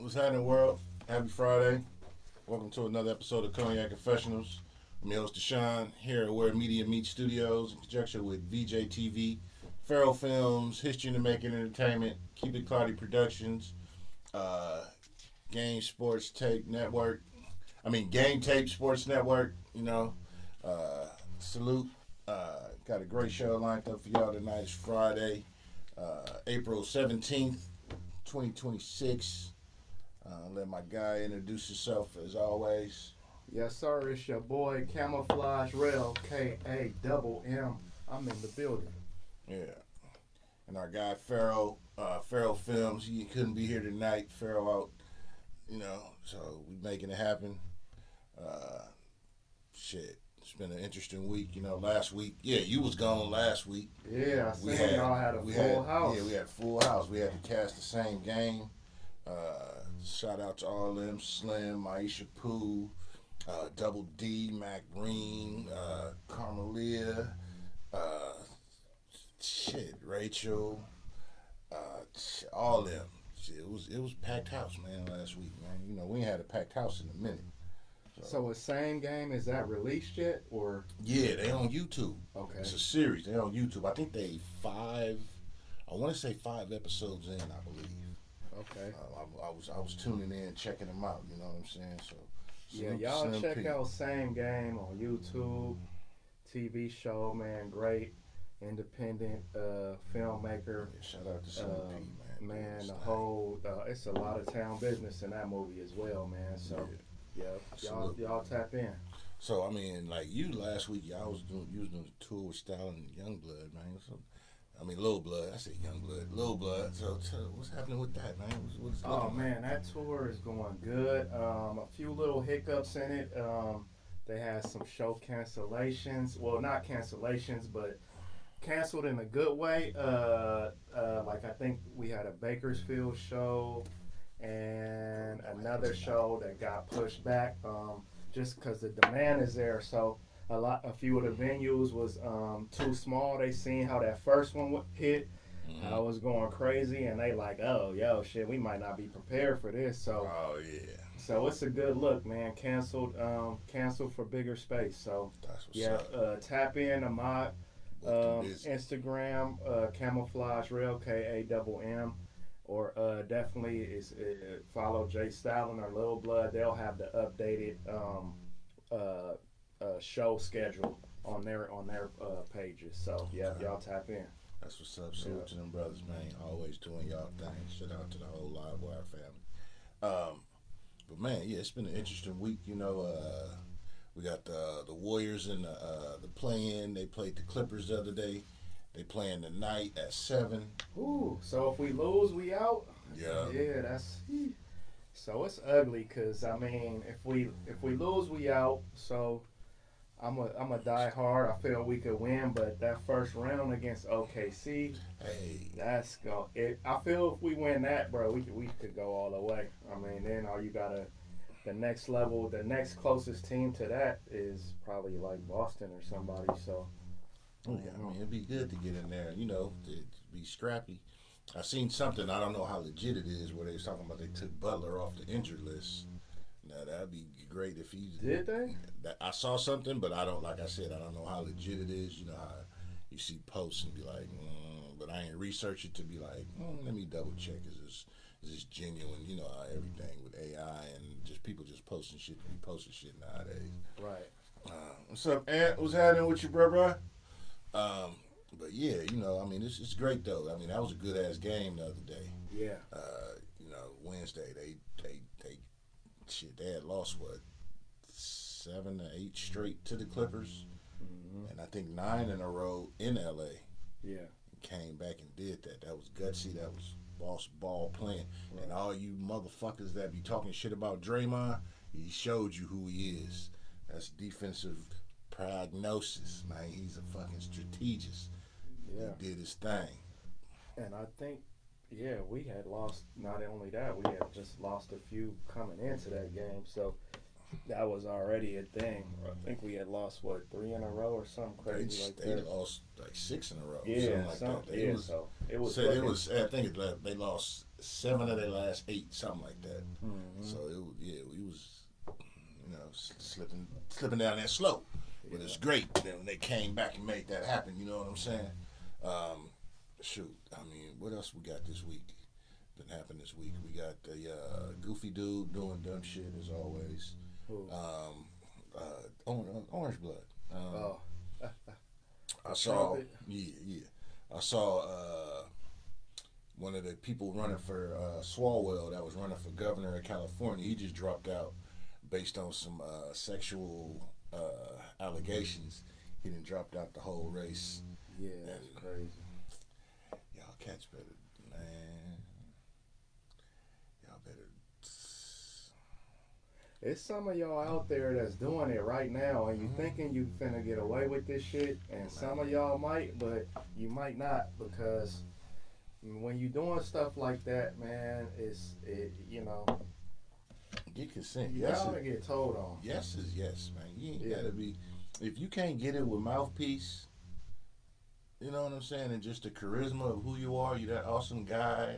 What's happening, world? Happy Friday. Welcome to another episode of Cognac Confessionals. I'm your host, Deshaun, here at Where Media Meets Studios in conjunction with VJ TV, Farrell Films, History in the Making Entertainment, Keep It Cloudy Productions, Game Sports Tape Network. Game Tape Sports Network, salute. Got a great show lined up for y'all tonight. It's Friday, April 17th, 2026. Let my guy introduce himself as always. Yes, sir. It's your boy Camouflage Rail, K-A-M-M. I'm in the building. Yeah. And our guy Farrell, Farrell Films. He couldn't be here tonight. Farrell out, so we making it happen. It's been an interesting week. Last week, you was gone last week. Yeah, I seen y'all had a full house. Yeah, we had a full house. We had to cast the same game. Shout out to all of them: Slim, Maisha Pooh, Double D, Mac Green, Carmelia, Rachel, all of them. It was packed house, man, last week, man. We ain't had a packed house in a minute. So the same game, is that released yet, or? Yeah, they on YouTube. Okay. It's a series. They on YouTube. I think they I want to say 5 episodes in, I believe. Okay. I was tuning in, checking them out. You know what I'm saying? So. Yeah, y'all check out Same Game on YouTube. TV show, man, great independent filmmaker. Yeah, shout out to Slim P, man. Man, the whole it's a lot of town business in that movie as well, man. So. Yeah, y'all tap in. So like you last week, you was doing the tour with Style and Youngblood, man. So, Lil Blood. I said Youngblood, Lil Blood. So what's happening with that, man? What's man, that tour is going good. A few little hiccups in it. They had some show cancellations. Well, not cancellations, but canceled in a good way. I think we had a Bakersfield show and another show that got pushed back just because the demand is there. So a few of the venues was too small. They seen how that first one hit. I was going crazy, and they like, oh, yo, shit, we might not be prepared for this. So, so it's a good look, man. Canceled for bigger space. So, that's what's up. Tap in to my Instagram, Camouflage Rail, K-A-M-M. Or definitely follow Jay Stalin or Lil Blood. They'll have the updated show schedule on their pages. So y'all tap in. That's what's up. Salute to them brothers, man. Always doing y'all thing. Shout out to the whole Live Wire family. But man, it's been an interesting week. We got the Warriors in the play-in. They played the Clippers the other day. They playing tonight at 7. Ooh, so if we lose, we out? Yeah. Yeah, so it's ugly because if we lose, we out. So I'm a die hard. I feel we could win, but that first round against OKC, that's go. I feel if we win that, bro, we could go all the way. Then all you gotta. The next level, the next closest team to that is probably like Boston or somebody. So. It'd be good to get in there, to be scrappy. I seen something, I don't know how legit it is, where they was talking about they took Butler off the injured list. Now, that'd be great if he... Did they? I saw something, but I don't know how legit it is. You know how you see posts and be like, but I ain't researched it to be like, let me double check. Is this genuine? You know how everything with AI and just people just posting shit nowadays. Right. What's up, Ant? What's happening with you, bro? But it's great though. That was a good ass game the other day. Yeah. Wednesday they had lost 7 or 8 straight to the Clippers, and I think 9 in a row in LA. Yeah. Came back and did that. That was gutsy. That was boss ball playing. Right. And all you motherfuckers that be talking shit about Draymond, he showed you who he is. That's defensive prognosis, man. He's a fucking strategist. Yeah. He did his thing. And I think, we had lost, not only that, we had just lost a few coming into that game. So that was already a thing. I think we had lost what 3 in a row or something crazy like They that. lost like 6 in a row, Yeah, something like that. so it was. Said it was. I think they lost 7 of their last 8, something like that. Mm-hmm. So we was, slipping down that slope. But it's great that when they came back and made that happen. You know what I'm saying? Shoot, I mean, what else we got this week? Been happening this week. We got the goofy dude doing dumb shit as always. Orange Blood. Oh, I saw. Yeah. I saw one of the people running for Swalwell that was running for governor of California. He just dropped out based on some sexual allegations. He done dropped out the whole race. yeah, that's crazy. Y'all catch better, man. Y'all better. It's some of y'all out there that's doing it right now, and you thinking you finna get away with this shit, and some of y'all might, but you might not, because when you doing stuff like that, man, Get consent. you Yes, gotta get told on. yes is yes, man. You ain't gotta be. If you can't get it with mouthpiece, you know what I'm saying, and just the charisma of who you are, you that awesome guy,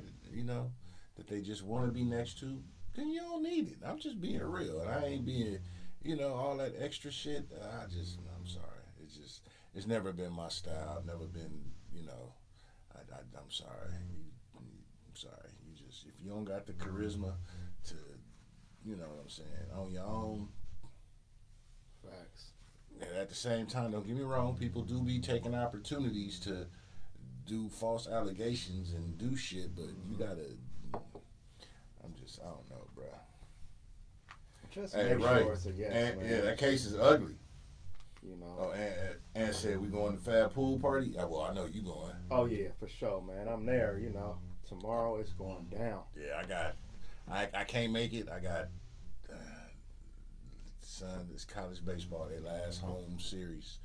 that they just want to be next to, then you don't need it. I'm just being real, and I ain't being, all that extra shit. I'm sorry. It's never been my style. I've never been, I'm sorry. I'm sorry. If you don't got the charisma to, you know what I'm saying, on your own. Facts. And at the same time, don't get me wrong, people do be taking opportunities to do false allegations and do shit, but you gotta. I don't know, bro. Just make sure it's a yes, and, man. yeah, that case is ugly. Oh, and said we going to Fab Pool Party. Well, I know you going. Oh yeah, for sure, man. I'm there. Tomorrow it's going down. Yeah, I can't make it. I got son. It's college baseball. Their last home series,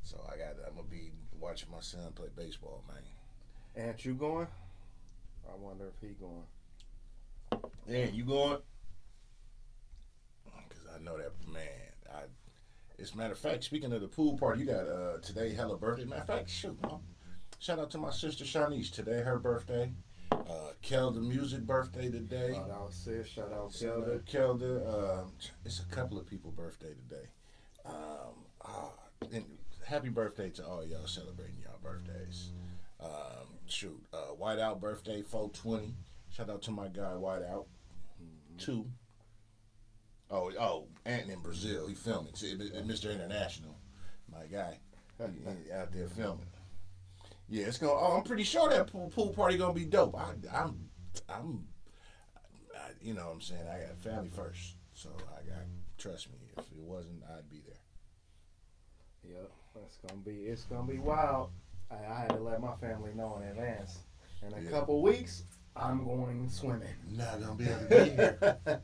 so I'm gonna be watching my son play baseball, man. Ain't you going? I wonder if he going. Yeah, you going? Because I know that, man. As a matter of fact, speaking of the pool party, you got today hella birthday. Matter of fact, shoot, shout out to my sister Shanice. Today her birthday. Kelda Music birthday today. Shout out sis. Shout out Kelda. It's a couple of people birthday today. And happy birthday to all y'all celebrating y'all birthdays. Whiteout birthday 420. Shout out to my guy Whiteout. 2. Oh, Ant in Brazil. He filming. Mr. International, my guy, he out there filming. Yeah, it's gonna. I'm pretty sure that pool party gonna be dope. You know what I'm saying. I got family first, so trust me. If it wasn't, I'd be there. Yep, it's gonna be wild. I had to let my family know in advance. In a couple weeks, I'm going swimming. Not gonna be able to be here.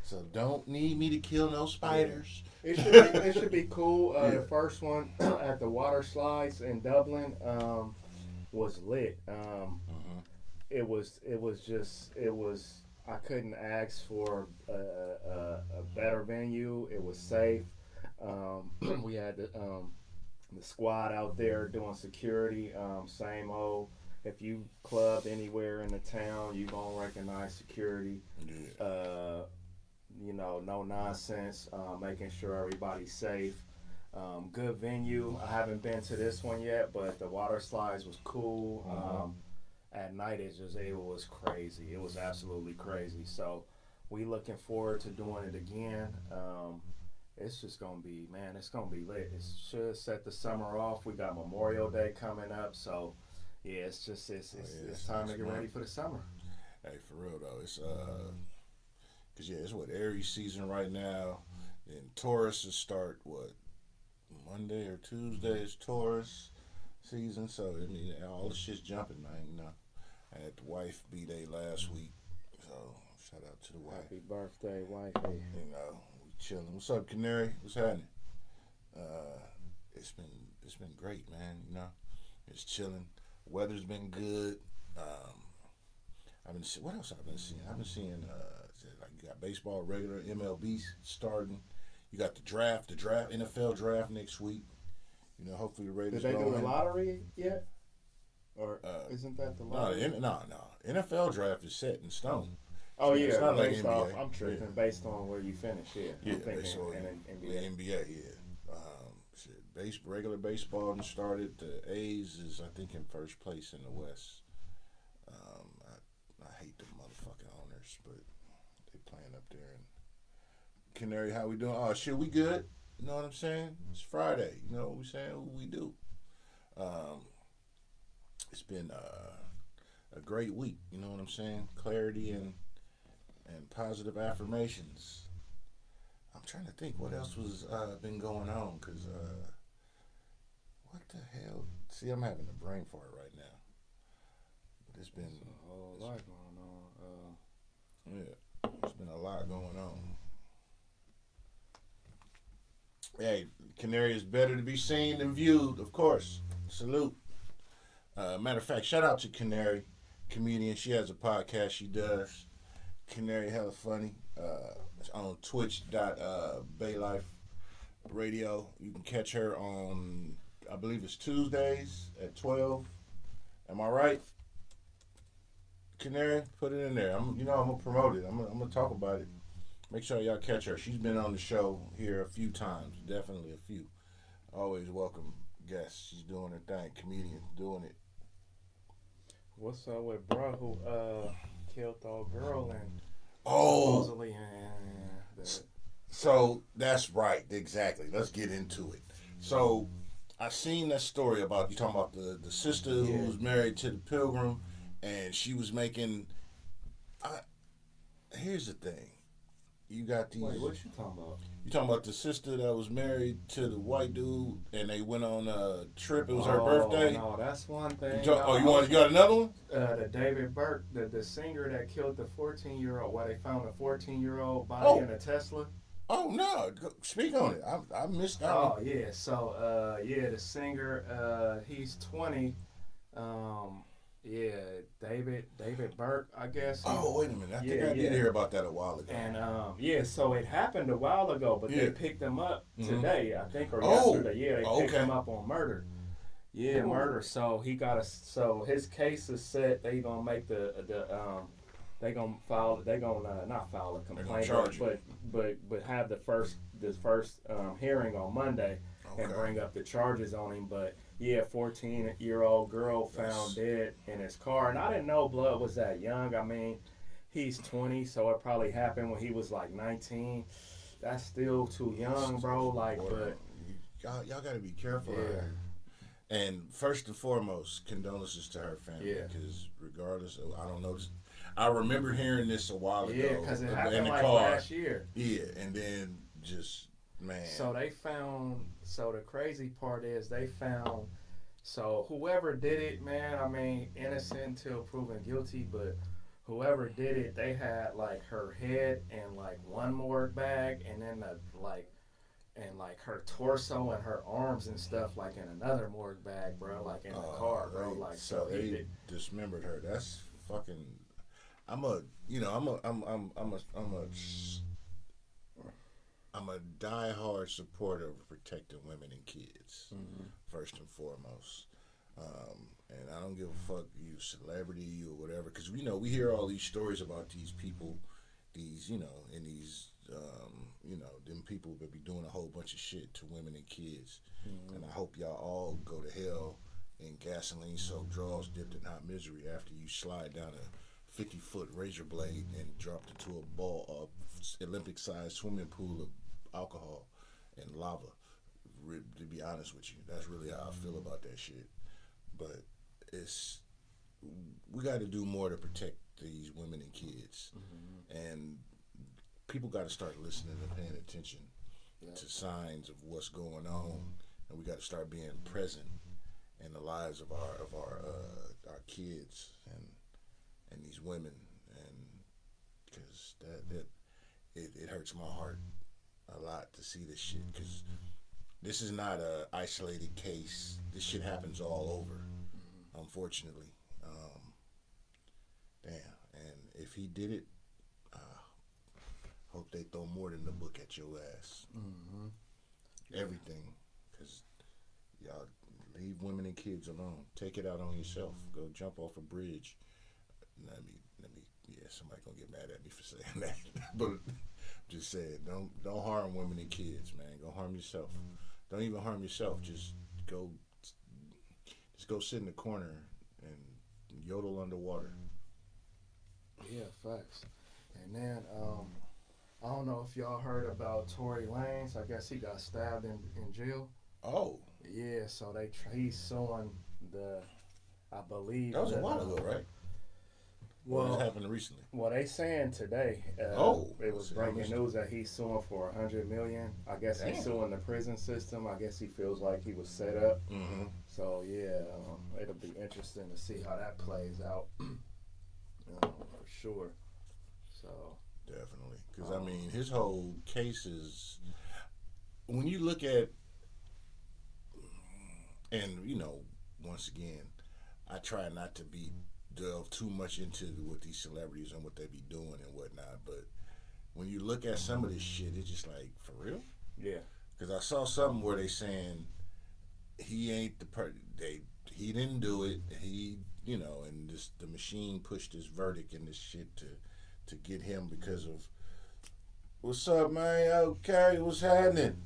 So don't need me to kill no spiders. It should be cool. The first one at the water slides in Dublin was lit. It was I couldn't ask for a better venue. It was safe. We had the squad out there doing security. Same old. If you clubbed anywhere in the town, you gonna recognize security. Yeah. No nonsense, making sure everybody's safe. Good venue. I haven't been to this one yet, but the water slides was cool. At night it was crazy. It was absolutely crazy. So we looking forward to doing it again. It's just gonna be, man, it's gonna be lit. It should set the summer off. We got Memorial Day coming up, so yeah, it's time to get ready for the summer. Hey, for real though, it's cause it's what Aries season right now. Then Taurus will start Monday or Tuesday is Taurus season. So I mean, all the shit's jumping, man. I had the wife B-Day last week, so shout out to the wife. Happy birthday, wifey. We chilling. What's up, Canary? What's happening? It's been great, man. It's chilling. Weather's been good. What else I've been seeing? I've been seeing you got baseball, regular MLB starting. You got the draft, NFL draft next week. You know, hopefully the Raiders. Did they do the lottery yet? Or isn't that the lottery? No. NFL draft is set in stone. Oh, yeah. It's not like based NBA. off, I'm tripping based on where you finish. Yeah. Yeah, I'm thinking based on NBA. the NBA, yeah. Regular baseball done started. The A's is, I think, in first place in the West. I hate the motherfucking owners, but they playing up there. And Canary, how we doing? Oh, shit, we good. You know what I'm saying? It's Friday. You know what we saying? What we do. It's been a great week. You know what I'm saying? Clarity and positive affirmations. I'm trying to think what else was been going on, because what the hell? See, I'm having a brain fart right now. But it's been a whole lot going on. Yeah, it's been a lot going on. Hey, Canary is better to be seen than viewed, of course. Salute. Matter of fact, shout out to Canary, comedian. She has a podcast she does. Canary hella funny. It's on twitch.baylife radio. You can catch her on, I believe it's Tuesdays at 12. Am I right? Canary, put it in there. I'm gonna promote it. I'm gonna talk about it. Make sure y'all catch her. She's been on the show here a few times. Definitely a few. Always welcome guests. She's doing her thing. Comedian, doing it. What's up with bro who killed the old girl and supposedly so that's right, exactly. Let's get into it. So I seen that story about, you talking about the sister who was married to the pilgrim, and she was making. Here's the thing. You got these. Wait, what you talking about? You talking about the sister that was married to the white dude, and they went on a trip. It was her birthday. No, that's one thing. You got another one? The David Burke, the singer that killed the 14-year-old. Why they found a 14-year-old body in a Tesla. Oh no! Speak on it. I missed out. Oh yeah. So the singer, he's 20. David Burke, I guess. Oh, wait a minute. I think I did hear about that a while ago. And so it happened a while ago, but they picked him up today, I think, or yesterday. Yeah, they picked him up on murder. Yeah, murder. So he got so his case is set. They gonna make they gonna not file a complaint, but have the first hearing on Monday and bring up the charges on him. But 14-year-old girl found dead in his car, and I didn't know blood was that young. I mean, he's 20, so it probably happened when he was like 19. That's still too young, bro. Like, but y'all gotta be careful. And first and foremost, condolences to her family, because regardless of, I don't know. I remember hearing this a while ago. Yeah, because it happened like last year. Yeah, and then just, man. So the crazy part is they found, so whoever did it, man, I mean, innocent until proven guilty, but whoever did it, they had like her head in like one morgue bag, and then like her torso and her arms and stuff like in another morgue bag, bro, like in the car, bro. Like, so they dismembered her. That's fucking. I'm a diehard supporter of protecting women and kids, first and foremost. And I don't give a fuck you celebrity or whatever, because we hear all these stories about these people, them people that be doing a whole bunch of shit to women and kids. And I hope y'all all go to hell in gasoline-soaked drawers dipped in hot misery after you slide down a 50-foot razor blade and dropped into a Olympic-sized swimming pool of alcohol and lava. To be honest with you, that's really how I feel about that shit. But we got to do more to protect these women and kids, and people got to start listening and paying attention to signs of what's going on, and we got to start being present in the lives of our kids and these women, and because it hurts my heart a lot to see this shit, because this is not a isolated case. This shit happens all over, unfortunately. Damn. And if he did it, hope they throw more than the book at your ass. Mm-hmm. Everything, because y'all leave women and kids alone. Take it out on yourself. Go jump off a bridge. Let me. Yeah, somebody gonna get mad at me for saying that, but just saying, don't harm women and kids, man. Go harm yourself. Don't even harm yourself. Just go sit in the corner and yodel underwater. Yeah, facts. And then I don't know if y'all heard about Tory Lanez. I guess he got stabbed in jail. Oh. Yeah, so he's suing I believe. That was a while ago, right? Well, this happened recently. Well, they saying today. It was breaking news that he's suing for $100 million. I guess he's suing the prison system. I guess he feels like he was set up. Mm-hmm. So yeah, it'll be interesting to see how that plays out. For sure. So definitely, because I mean, his whole case is, when you look at, and once again, I try not to delve too much into what these celebrities and what they be doing and whatnot, but when you look at some of this shit, it's just like, for real? Yeah. Because I saw something where they saying he ain't he didn't do it. He, and just the machine pushed his verdict in this shit to get him because of, what's up, man? Okay, what's happening?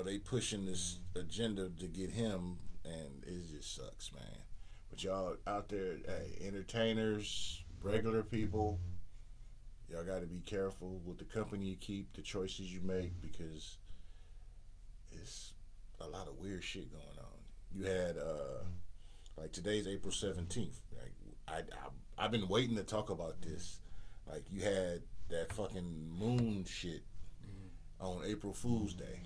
They pushing this agenda to get him, and it just sucks, man. But y'all out there, hey, entertainers, regular people, y'all got to be careful with the company you keep, the choices you make, because it's a lot of weird shit going on. You had, like today's April 17th. Like I've been waiting to talk about this. Like you had that fucking moon shit on April Fool's Day.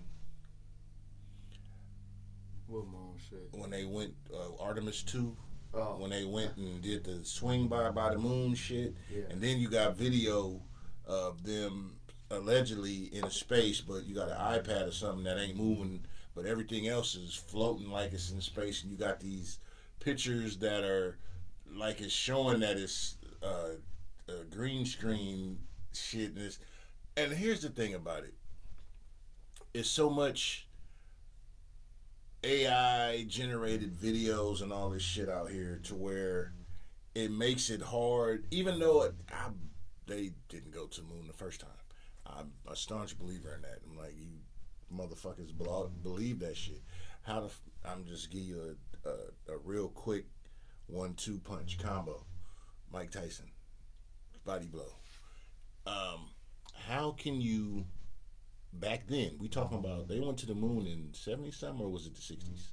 What moon shit? When they went Artemis 2. Oh. When they went and did the swing by the moon shit. Yeah. And then you got video of them allegedly in a space, but you got an iPad or something that ain't moving, but everything else is floating like it's in space, and you got these pictures that are like it's showing that it's a green screen shit. And here's the thing about it. It's so much AI generated videos and all this shit out here to where it makes it hard, even though they didn't go to the moon the first time. I'm a staunch believer in that. I'm like, you motherfuckers believe that shit. I'm just give you a real quick 1-2 punch combo. Mike Tyson, body blow. How can you? Back then, we talking about they went to the moon in 70 something, or was it the 60s?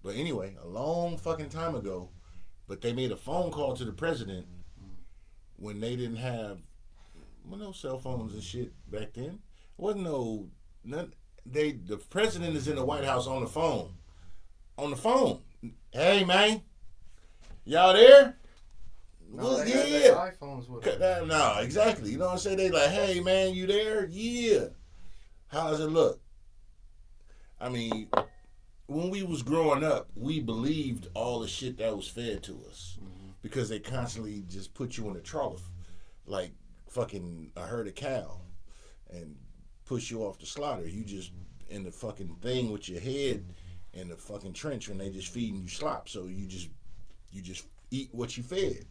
But anyway, a long fucking time ago. But they made a phone call to the president when they didn't have no cell phones and shit back then. Wasn't the president is in the White House on the phone. On the phone. Hey man, y'all there? No, they had their iPhones with them. No, exactly. You know what I'm saying? They like, hey man, you there? Yeah. How does it look? I mean, when we was growing up, we believed all the shit that was fed to us because they constantly just put you in a trough, like fucking a herd of cow, and push you off the slaughter. You just in the fucking thing with your head in the fucking trench, and they just feeding you slop. So you just eat what you fed,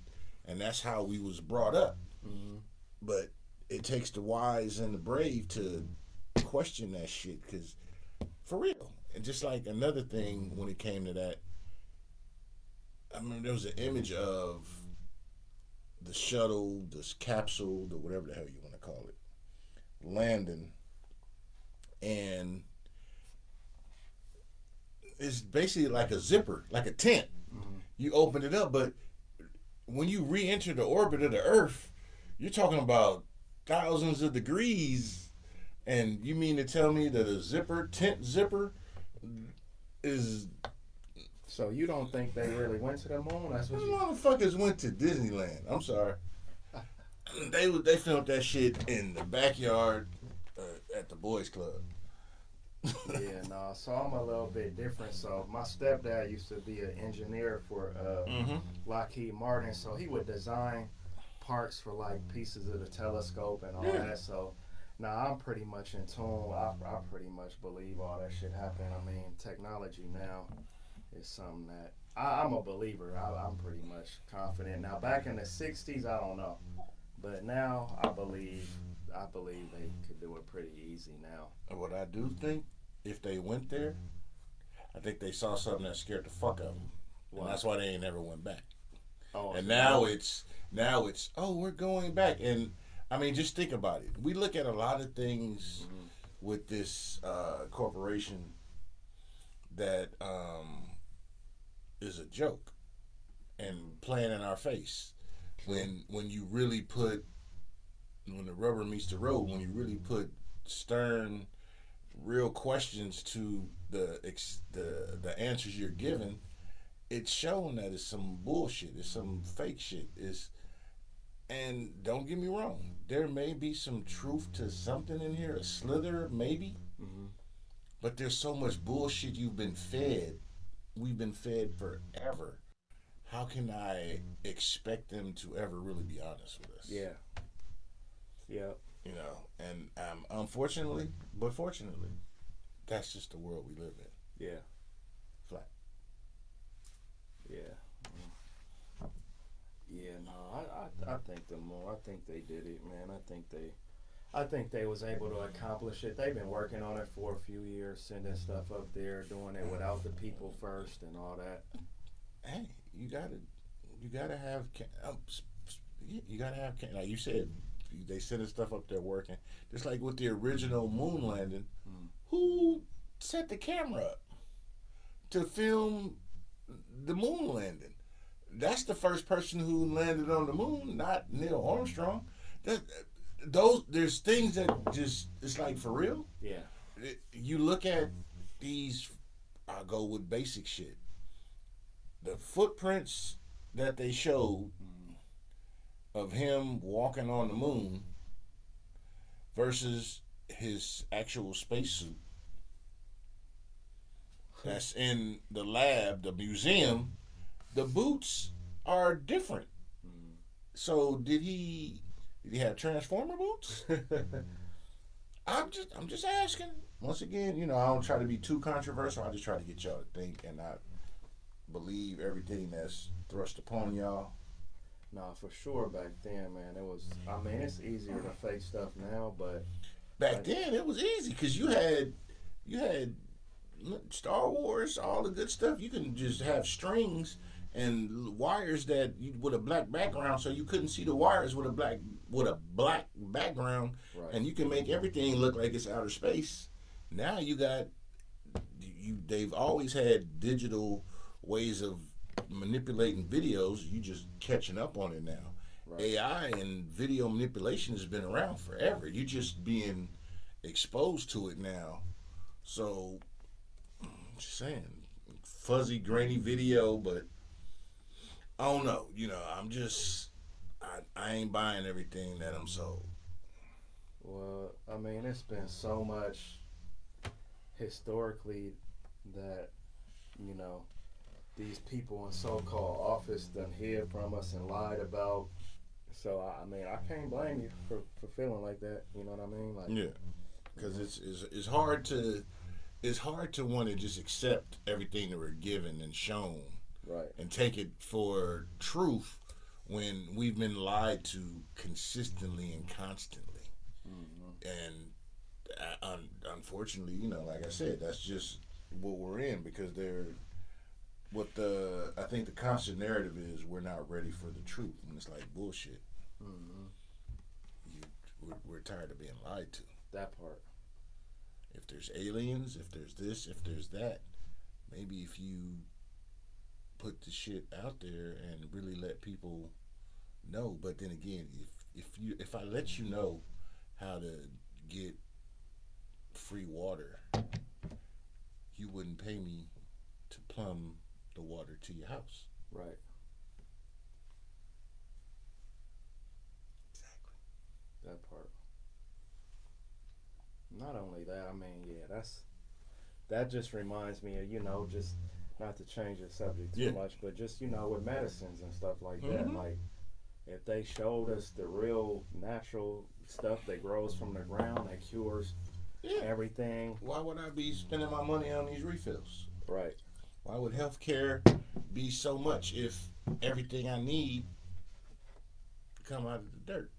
and that's how we was brought up. Mm-hmm. But it takes the wise and the brave to question that shit, because for real. And just like another thing when it came to that, I remember there was an image of the shuttle, this capsule, or whatever the hell you want to call it, landing, and it's basically like a zipper, like a tent. Mm-hmm. You open it up, but when you re-enter the orbit of the Earth, you're talking about thousands of degrees. And you mean to tell me that a tent zipper is... So you don't think they really went to the moon? That's what motherfuckers went to Disneyland. I'm sorry. They filmed that shit in the backyard at the boys club. Yeah, no. So I'm a little bit different. So my stepdad used to be an engineer for Lockheed Martin. So he would design parts for like pieces of the telescope and all that. So now I'm pretty much in tune. I pretty much believe all that shit happened. I mean, technology now is something that I'm a believer. I'm pretty much confident. Now, back in the '60s, I don't know, but now I believe they could do it pretty easy now. And what I do think, if they went there, I think they saw something that scared the fuck out of them, and that's why they ain't never went back. Oh, And so now it's oh, we're going back. And I mean, just think about it. We look at a lot of things with this corporation that is a joke and playing in our face. When you really put, when the rubber meets the road, when you really put stern, real questions to the answers you're given, it's showing that it's some bullshit. It's some fake shit. And don't get me wrong, there may be some truth to something in here, a slither maybe, but there's so much bullshit you've been fed. We've been fed forever. How can I expect them to ever really be honest with us? Yeah. Yep. You know, and unfortunately, but fortunately, that's just the world we live in. Yeah. Flat. Yeah. Yeah, no, I think I think they did it, man. I think they was able to accomplish it. They've been working on it for a few years, sending stuff up there, doing it without the people first and all that. Hey, you gotta have, like you said, they sending stuff up there working. Just like with the original moon landing, who set the camera up to film the moon landing? That's the first person who landed on the moon, not Neil Armstrong. There's things that just, it's like, for real. Yeah. You look at these, I'll go with basic shit. The footprints that they showed of him walking on the moon versus his actual spacesuit that's in the lab, the museum, the boots are different. So did he have Transformer boots? I'm just asking. Once again, you know, I don't try to be too controversial. I just try to get y'all to think and not believe everything that's thrust upon y'all. Nah, for sure. Back then, man, it was. I mean, it's easier to fake stuff now, but back then it was easy because you had Star Wars, all the good stuff. You can just have strings and wires that with a black background, so you couldn't see the wires with a black background, right. And you can make everything look like it's outer space. Now they've always had digital ways of manipulating videos. You just catching up on it now. Right. AI and video manipulation has been around forever. You're just being exposed to it now. So, just saying, fuzzy, grainy video, but I don't know. You know, I ain't buying everything that I'm sold. Well, I mean, it's been so much historically that, you know, these people in so-called office done hid from us and lied about. So, I mean, I can't blame you for feeling like that. You know what I mean? Like, yeah, because it's hard to want to just accept everything that we're given and shown. Right. And take it for truth when we've been lied to consistently and constantly. And unfortunately, you know, like I said, that's just what we're in because I think the constant narrative is we're not ready for the truth, and it's like bullshit. We're tired of being lied to. That part. If there's aliens, if there's this, if there's that, maybe if you put the shit out there and really let people know. But then again, if I let you know how to get free water, you wouldn't pay me to plumb the water to your house. Right. Exactly. That part. Not only that, I mean, yeah, that just reminds me of, you know, just not to change the subject too much, but just, you know, with medicines and stuff like that, like if they showed us the real natural stuff that grows from the ground that cures everything. Why would I be spending my money on these refills? Right. Why would healthcare be so much if everything I need come out of the dirt?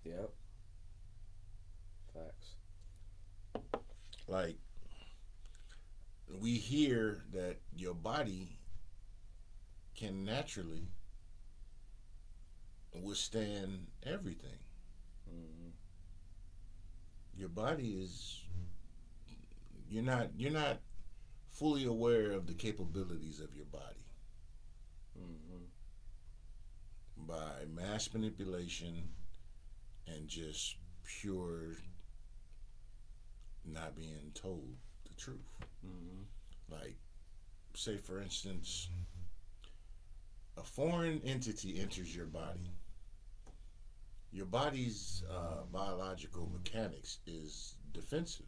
Yep. Facts. Like, we hear that your body can naturally withstand everything. Mm-hmm. Your body is you're not fully aware of the capabilities of your body. Mm-hmm. By mass manipulation and just pure not being told the truth. Mm-hmm. Like, say for instance, a foreign entity enters your body. Your body's biological mechanics is defensive.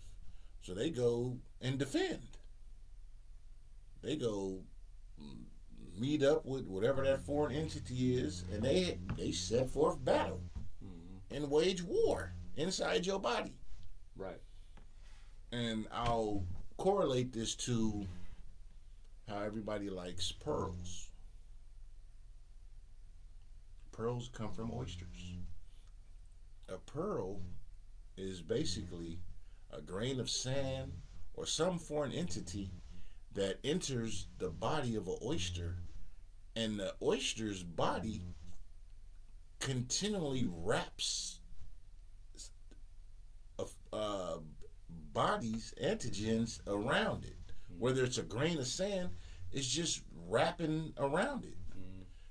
So they go and defend. They go meet up with whatever that foreign entity is, and they set forth battle and wage war inside your body. Right. And I'll correlate this to how everybody likes pearls. Pearls come from oysters. A pearl is basically a grain of sand or some foreign entity that enters the body of an oyster, and the oyster's body continually wraps bodies, antigens around it. Whether it's a grain of sand, it's just wrapping around it,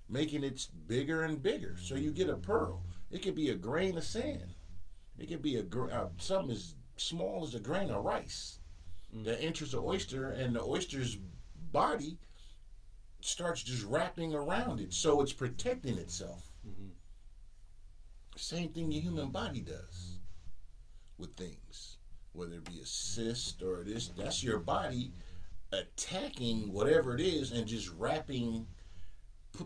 making it bigger and bigger. So you get a pearl. It could be a grain of sand. It could be something as small as a grain of rice that enters the oyster, and the oyster's body starts just wrapping around it, so it's protecting itself. Mm-hmm. Same thing the human body does with things, whether it be a cyst or this. That's your body attacking whatever it is and just wrapping.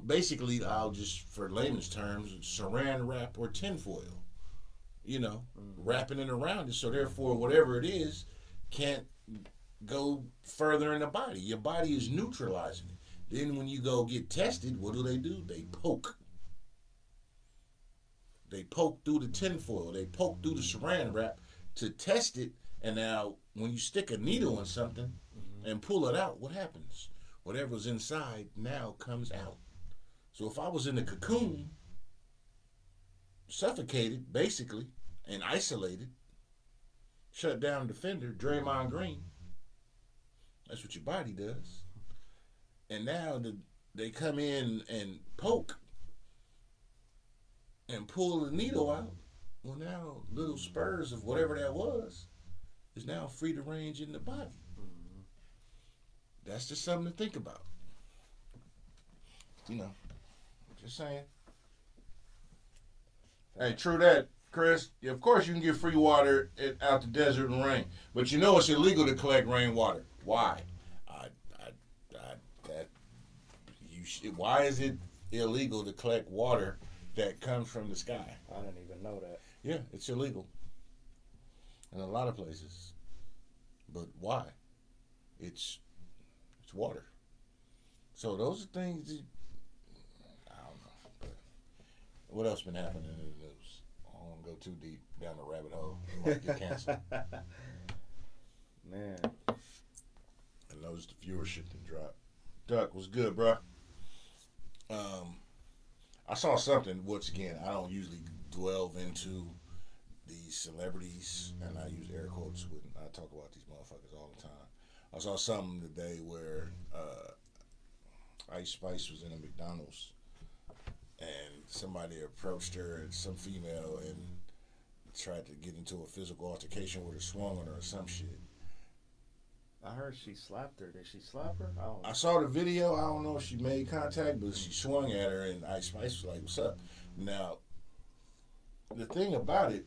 Basically, I'll just, for layman's terms, saran wrap or tinfoil. Wrapping it around it, so therefore whatever it is can't go further in the body. Your body is neutralizing it. Then when you go get tested, what do? They poke. They poke through the tinfoil. They poke through the saran wrap to test it. And now when you stick a needle in something and pull it out, what happens? Whatever's inside now comes out. So if I was in a cocoon, suffocated basically, and isolated, shut down defender, Draymond Green, that's what your body does. And now they come in and poke and pull the needle out. Well, now little spurs of whatever that was is now free to range in the body. That's just something to think about. Just saying. Hey, true that, Chris. Of course you can get free water out the desert and rain, but it's illegal to collect rainwater. Why? Why is it illegal to collect water that comes from the sky? I didn't even know that. Yeah, it's illegal in a lot of places. But why? It's water. So those are things that, I don't know. But what else been happening in the news? I don't want to go too deep down the rabbit hole. It might get canceled. Man. I noticed the viewership that dropped. Duck, was good, bro. I saw something, once again, I don't usually delve into these celebrities, and I use air quotes when I talk about these motherfuckers all the time. I saw something today where Ice Spice was in a McDonald's, and somebody approached her, some female, and tried to get into a physical altercation with her, swung on her or some shit. I heard she slapped her. Did she slap her? I saw the video. I don't know if she made contact, but she swung at her, and Ice Spice was like, "What's up?" Now, the thing about it,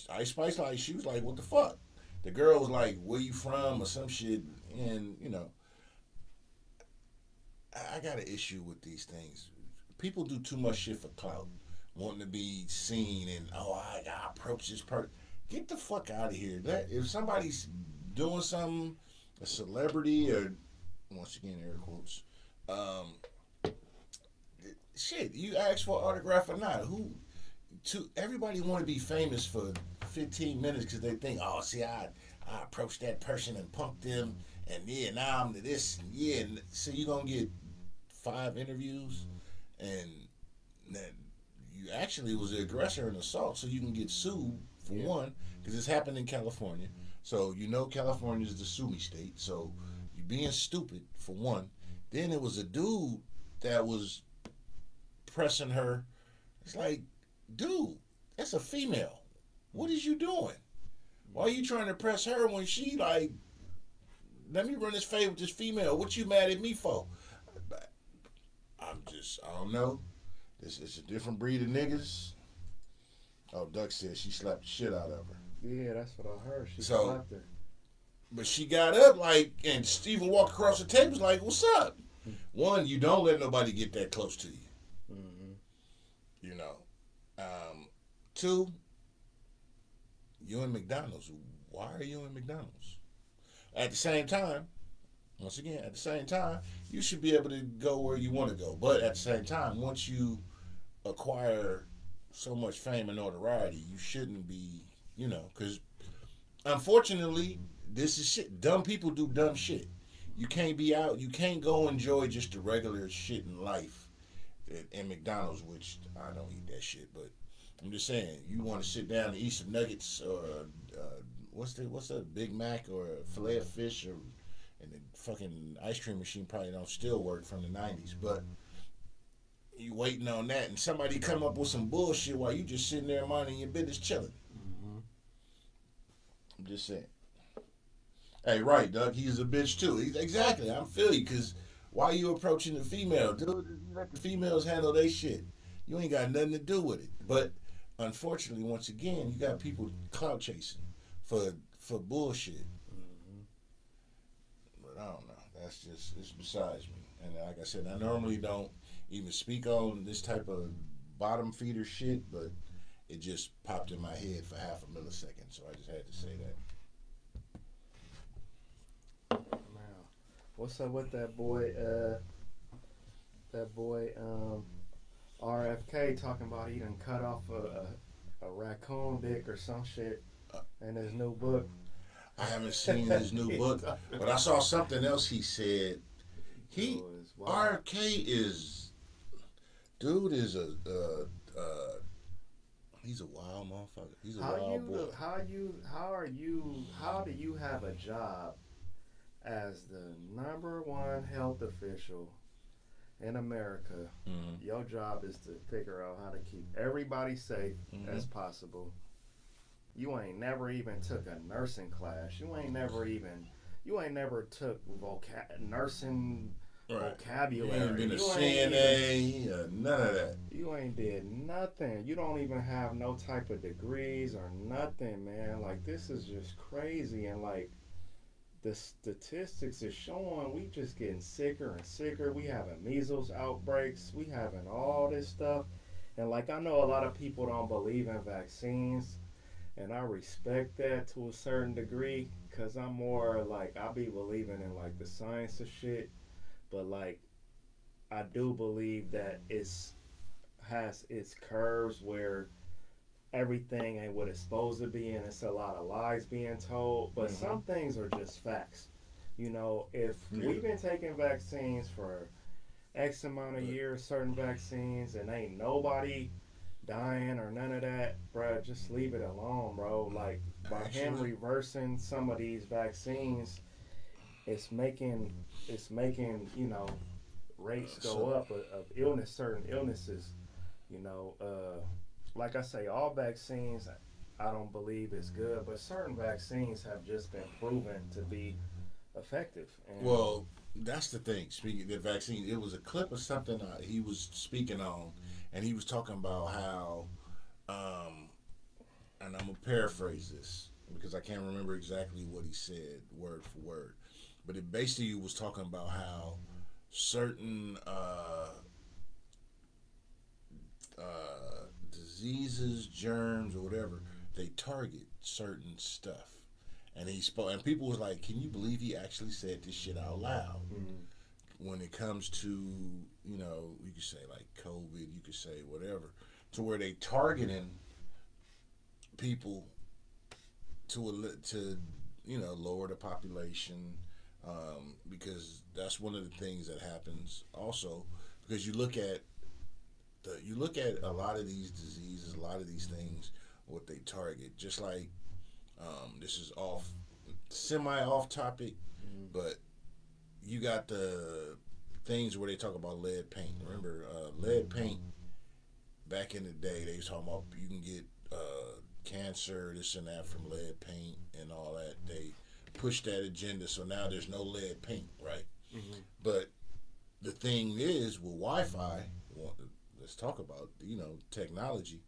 Ice Spice, she was like, "What the fuck?" The girl was like, "Where you from?" or some shit, and I got an issue with these things. People do too much shit for clout. wanting to be seen and I approach this person. Get the fuck out of here. If somebody's doing something, a celebrity or once again air quotes, shit, you ask for an autograph or not? Everybody want to be famous for 15 minutes because they think, oh, see, I approached that person and punked them, and yeah, now I'm to this, and yeah, and so you're gonna get 5 interviews, and then you actually was the aggressor and assault, so you can get sued for one, because it's happened in California. So California is the sue me state. So you being stupid for one. Then it was a dude that was pressing her. It's like, dude, that's a female. What is you doing? Why are you trying to press her when she like, let me run this fade with this female? What you mad at me for? I don't know. It's a different breed of niggas. Oh, Duck said she slapped the shit out of her. Yeah, that's what I heard. She slapped her. But she got up and Steven walked across the table was like, what's up? One, you don't let nobody get that close to you. Mm-hmm. You know. Two, you in McDonald's. Why are you in McDonald's? At the same time, once again, you should be able to go where you want to go. But at the same time, once you acquire so much fame and notoriety, you shouldn't be, because unfortunately, this is shit. Dumb people do dumb shit. You can't be out. You can't go enjoy just the regular shit in life in McDonald's, which I don't eat that shit, but I'm just saying, you want to sit down and eat some nuggets or what's the Big Mac or a fillet of fish and the fucking ice cream machine probably don't still work from the 90s, but you waiting on that and somebody come up with some bullshit while you just sitting there minding your business chilling. Mm-hmm. I'm just saying. Hey, right, Doug, he's a bitch too. Exactly, I feel you, because why are you approaching the female? Dude, you let the females handle their shit. You ain't got nothing to do with it. But unfortunately, once again, you got people clout chasing for bullshit. Mm-hmm. But I don't know. It's besides me. And like I said, I normally don't even speak on this type of bottom feeder shit, but it just popped in my head for half a millisecond, so I just had to say that. Wow. What's up with that boy, RFK talking about he done cut off a raccoon dick or some shit in his new book? I haven't seen his new book, but I saw something else he said. RFK is he's a wild motherfucker. He's a wild boy. How do you have a job as the #1 health official in America? Mm-hmm. Your job is to figure out how to keep everybody safe as possible. You ain't never even took a nursing class. You ain't never took nursing vocabulary. You ain't been a CNA, none of that. You ain't did nothing. You don't even have no type of degrees or nothing, man. Like, this is just crazy. And like, the statistics is showing we just getting sicker and sicker. We having measles outbreaks. We having all this stuff. And like, I know a lot of people don't believe in vaccines, and I respect that to a certain degree, because I'm more like, I be believing in like the science of shit. But like, I do believe that has its curves where everything ain't what it's supposed to be, and it's a lot of lies being told. But some things are just facts. If we've been taking vaccines for X amount of years, certain vaccines, and ain't nobody dying or none of that, bro, just leave it alone, bro. Like, by him reversing some of these vaccines, it's making rates go up of certain illnesses. Like I say, all vaccines I don't believe is good, but certain vaccines have just been proven to be effective. Well, that's the thing. Speaking of the vaccine, it was a clip of something he was speaking on, and he was talking about how, and I'm gonna paraphrase this because I can't remember exactly what he said word for word, but it basically was talking about how certain diseases, germs, or whatever, they target certain stuff. And he spoke, and people was like, "Can you believe he actually said this shit out loud?" When it comes to, you could say like COVID, you could say whatever, to where they targeting people to lower the population, because that's one of the things that happens also, because you look at a lot of these diseases, a lot of these things, what they target, just like this is semi off topic, but you got the things where they talk about lead paint. Remember, lead paint, back in the day, they was talking about you can get cancer, this and that from lead paint and all that. They pushed that agenda, so now there's no lead paint, right? But the thing is, with Wi-Fi, let's talk about, technology,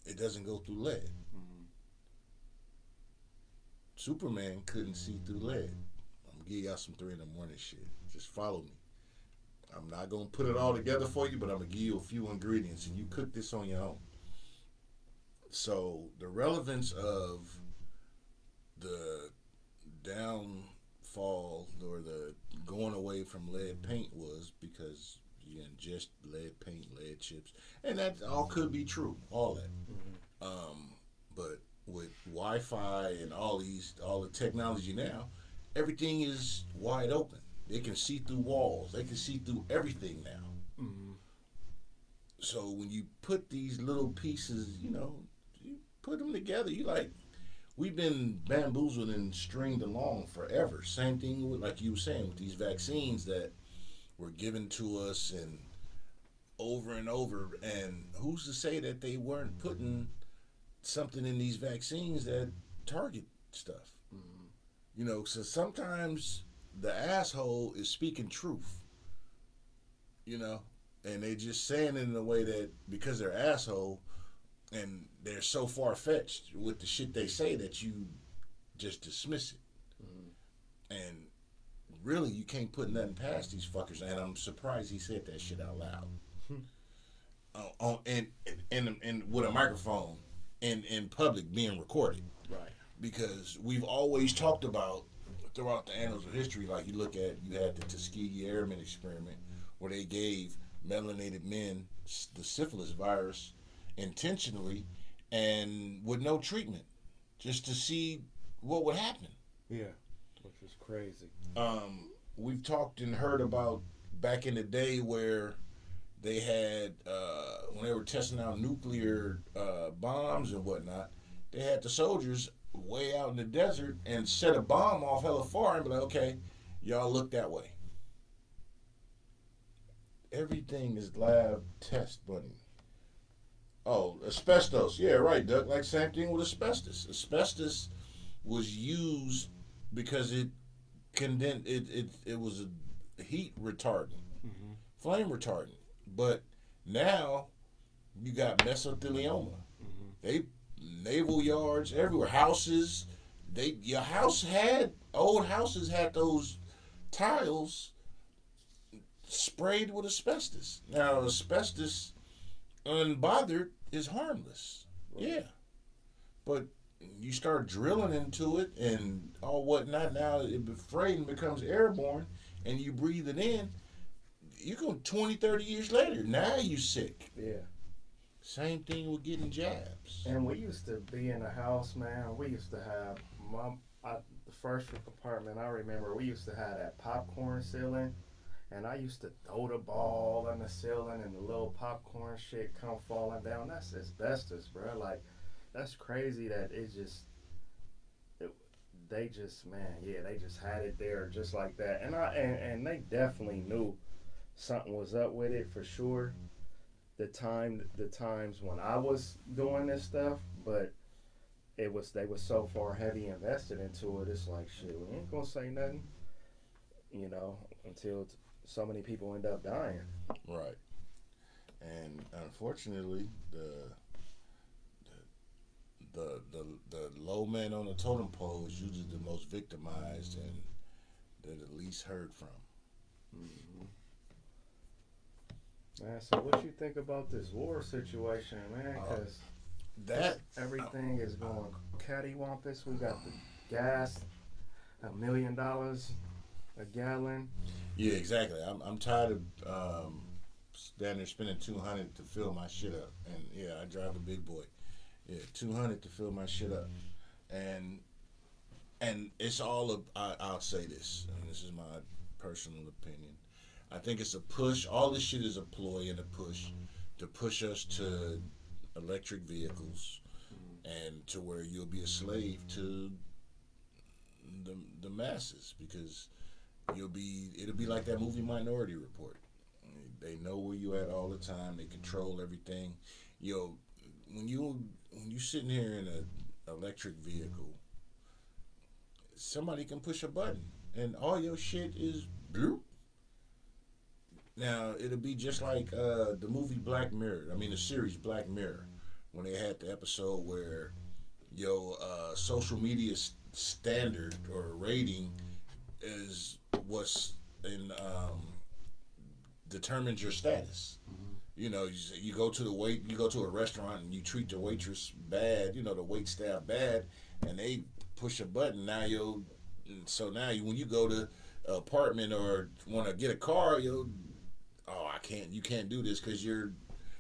it doesn't go through lead. Superman couldn't see through lead. I'm gonna give y'all some 3 a.m. shit. Just follow me. I'm not gonna put it all together for you, but I'm gonna give you a few ingredients, and you cook this on your own. So the relevance of the downfall or the going away from lead paint was because you ingest lead paint, lead chips, and that all could be true, all that. But with Wi-Fi and all the technology now, everything is wide open. They can see through walls. They can see through everything now. So when you put these little pieces, you put them together, we've been bamboozled and stringed along forever. Same thing with, like you were saying, with these vaccines that were given to us and over and over. And who's to say that they weren't putting something in these vaccines that target stuff? So sometimes the asshole is speaking truth, and they just saying it in a way that, because they're asshole and they're so far-fetched with the shit they say, that you just dismiss it. And really, you can't put nothing past these fuckers. And I'm surprised he said that shit out loud. And with a microphone in public being recorded. Right. Because we've always talked about, throughout the annals of history, like you had the Tuskegee Airmen experiment, where they gave melanated men the syphilis virus intentionally and with no treatment, just to see what would happen. Yeah, which is crazy. We've talked and heard about back in the day where they had, when they were testing out nuclear bombs and whatnot, they had the soldiers way out in the desert and set a bomb off hella far and be like, okay, y'all look that way. Everything is lab test, buddy. Oh, asbestos. Yeah, right, Doug. Like, same thing with asbestos. Asbestos was used because it was a heat retardant, flame retardant. But now you got mesothelioma. They naval yards everywhere, houses. Old houses had those tiles sprayed with asbestos. Now asbestos, unbothered, is harmless. Yeah, but you start drilling into it and all whatnot. Now it frayed and becomes airborne, and you breathe it in. You go 20, 30 years later, now you sick. Yeah. Same thing with getting jabs. And we used to be in the house, man. We used to have the first apartment I remember. We used to have that popcorn ceiling, and I used to throw the ball on the ceiling, and the little popcorn shit come falling down. That's asbestos, bro. Like, that's crazy that they just had it there just like that. And they definitely knew something was up with it for sure. The times when I was doing this stuff, but they was so far heavy invested into it. It's like, shit, we ain't gonna say nothing, until so many people end up dying. Right. And unfortunately, the low man on the totem pole is usually the most victimized and they're the least heard from. Man, so what you think about this war situation, man? Because That everything is going cattywampus. We got the gas, $1 million a gallon. Yeah, exactly. I'm tired of standing there spending 200 to fill my shit up, and yeah, I drive a big boy. Yeah, 200 to fill my shit up, and it's all of. I'll say this, and this is my personal opinion. I think it's a push. All this shit is a ploy and a push to push us to electric vehicles, and to where you'll be a slave to the masses, because it'll be like that movie Minority Report. They know where you at all the time. They control everything. Yo, when you sitting here in an electric vehicle, somebody can push a button and all your shit is bloop. Now it'll be just like the movie Black Mirror. I mean the series Black Mirror, when they had the episode where your social media standard or rating is what's in determines your status. You know, you go to a restaurant and you treat the waitress bad. You know, the wait staff bad, and they push a button. When you go to an apartment or want to get a car, you can't do this because your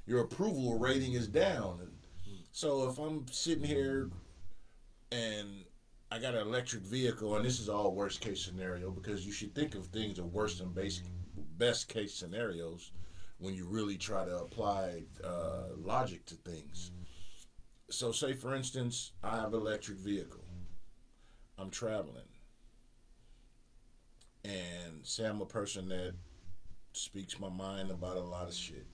approval rating is down. And so if I'm sitting here and I got an electric vehicle, and this is all worst case scenario, because you should think of things of worst and best case scenarios when you really try to apply logic to things. So say for instance, I have an electric vehicle. I'm traveling. And say I'm a person that speaks my mind about a lot of shit.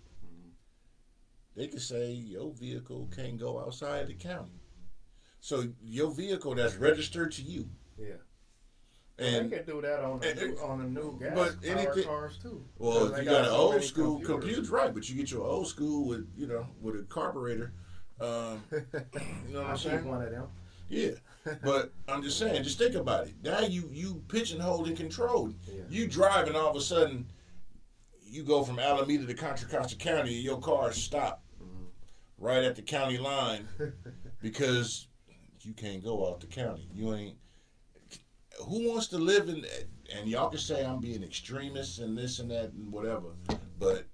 They could say your vehicle can't go outside the county. So your vehicle that's registered to you. Yeah. And they can do that on the new gas cars too. Well, if you got an old school computer, right? But you get your old school with a carburetor. You know what I'm saying? One of them. Yeah, but I'm just saying. Just think about it. Now you pitch and hold and control. Yeah. You drive and all of a sudden you go from Alameda to Contra Costa County and your car stopped right at the county line because you can't go out the county. You ain't. Who wants to live in? And y'all can say I'm being extremist and this and that and whatever, but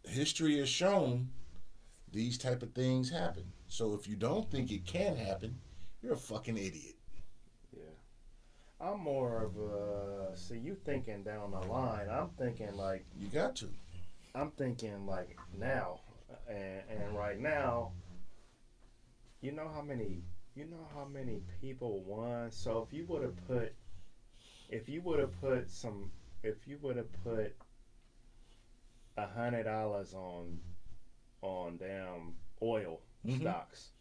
history has shown these type of things happen. So if you don't think it can happen, you're a fucking idiot. Yeah, I'm more of a. See, you thinking down the line. I'm thinking like you got to. I'm thinking like now, and right now. You know how many people won. So if you would have put $100 on damn oil stocks,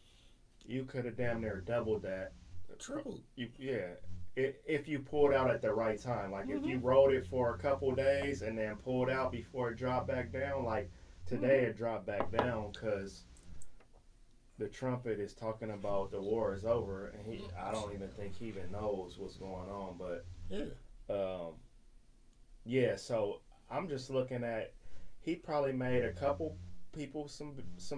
you could have damn near doubled that. Tripled. If you pulled out at the right time, like if you rode it for a couple days and then pulled out before it dropped back down, like today it dropped back down because the trumpet is talking about the war is over, and I don't even think he even knows what's going on. But so I'm just looking at, he probably made a couple people some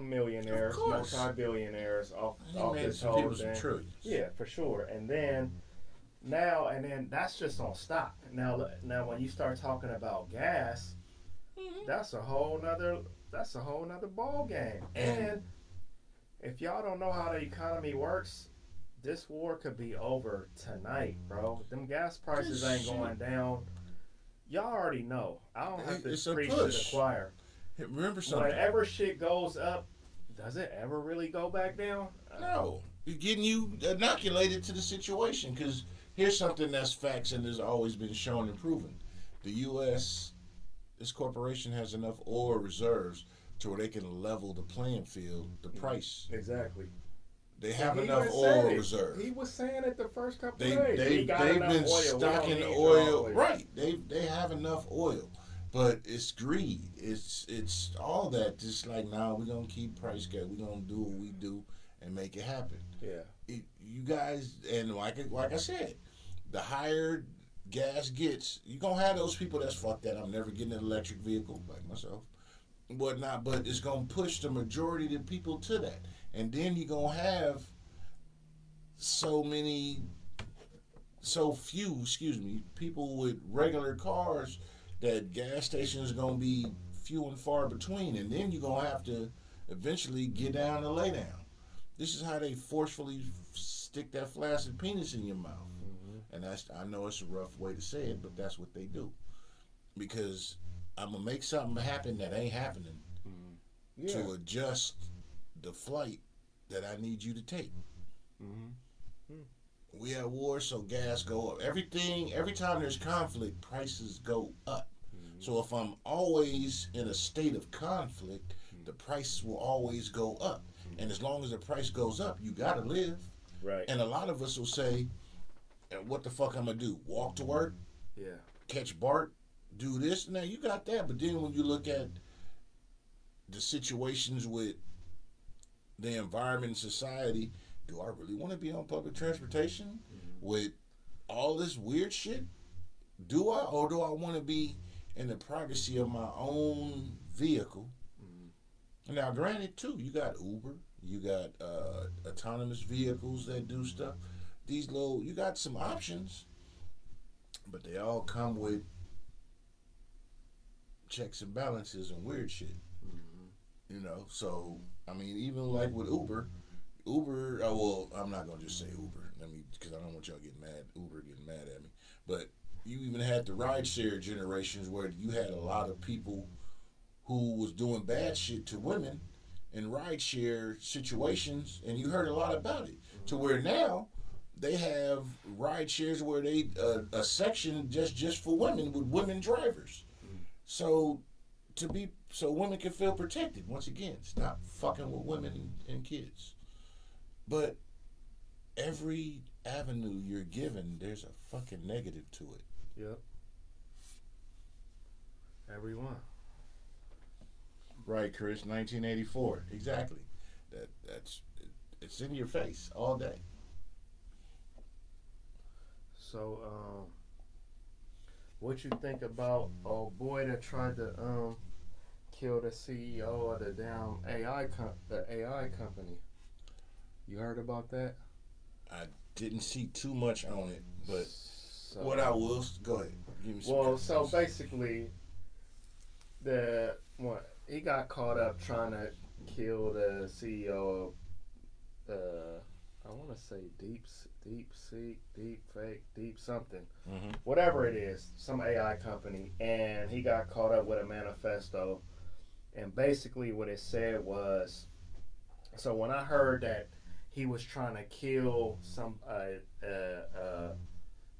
millionaires, multi-billionaires off this whole thing. Yeah, for sure. And then that's just on stock. Now when you start talking about gas, that's a whole nother ball game. And if y'all don't know how the economy works, this war could be over tonight, bro. Them gas prices ain't going down. Y'all already know. I don't have to preach to the choir. Remember something. Whenever shit goes up, does it ever really go back down? No. You're getting you inoculated to the situation, because here's something that's facts and has always been shown and proven. The U.S., this corporation has enough oil reserves to where they can level the playing field, the price. Exactly. They have enough oil reserve. He was saying it the first couple of days. They've been stocking oil. Right. They have enough oil. But it's greed. It's all that. Just like, now we're going to keep price gap. We're going to do what we do and make it happen. Yeah. You guys, and like I said, the higher gas gets, you're going to have those people that's fuck that. I'm never getting an electric vehicle like myself. whatnot, but it's gonna push the majority of the people to that, and then you're gonna have so many, so few, excuse me, people with regular cars that gas stations are gonna be few and far between, and then you're gonna have to eventually get down and lay down. This is how they forcefully stick that flaccid penis in your mouth, and that's, I know it's a rough way to say it, but that's what they do, because I'm gonna make something happen that ain't happening to adjust the flight that I need you to take. We at war, so gas go up. Everything, every time there's conflict, prices go up. So if I'm always in a state of conflict, the price will always go up. And as long as the price goes up, you gotta live. Right. And a lot of us will say, what the fuck I'm gonna do? Walk to work? Yeah. Catch BART? Do this? Now you got that, but then when you look at the situations with the environment and society, do I really want to be on public transportation with all this weird shit? Do I? Or do I want to be in the privacy of my own vehicle? Now, granted, too, you got Uber, you got autonomous vehicles that do stuff. These little, you got some options, but they all come with checks and balances and weird shit. You know, so I mean, even like with Uber, well, I'm not gonna just say Uber. I mean, because I don't want y'all getting mad. Uber getting mad at me, but you even had the rideshare generations where you had a lot of people who was doing bad shit to women in rideshare situations, and you heard a lot about it. To where now they have rideshares where they a section just for women with women drivers. So so women can feel protected. Once again, stop fucking with women and kids. But every avenue you're given, there's a fucking negative to it. Yep. Everyone. Right, Chris. 1984. Exactly. It's in your face all day. So, what you think about old boy that tried to kill the CEO of the damn AI company? You heard about that? I didn't see too much on it, but so, what I will go ahead. Give me some well, so basically, he got caught up trying to kill the CEO of I want to say deep something, whatever it is, some AI company, and he got caught up with a manifesto, and basically what it said was, so when I heard that he was trying to kill some, the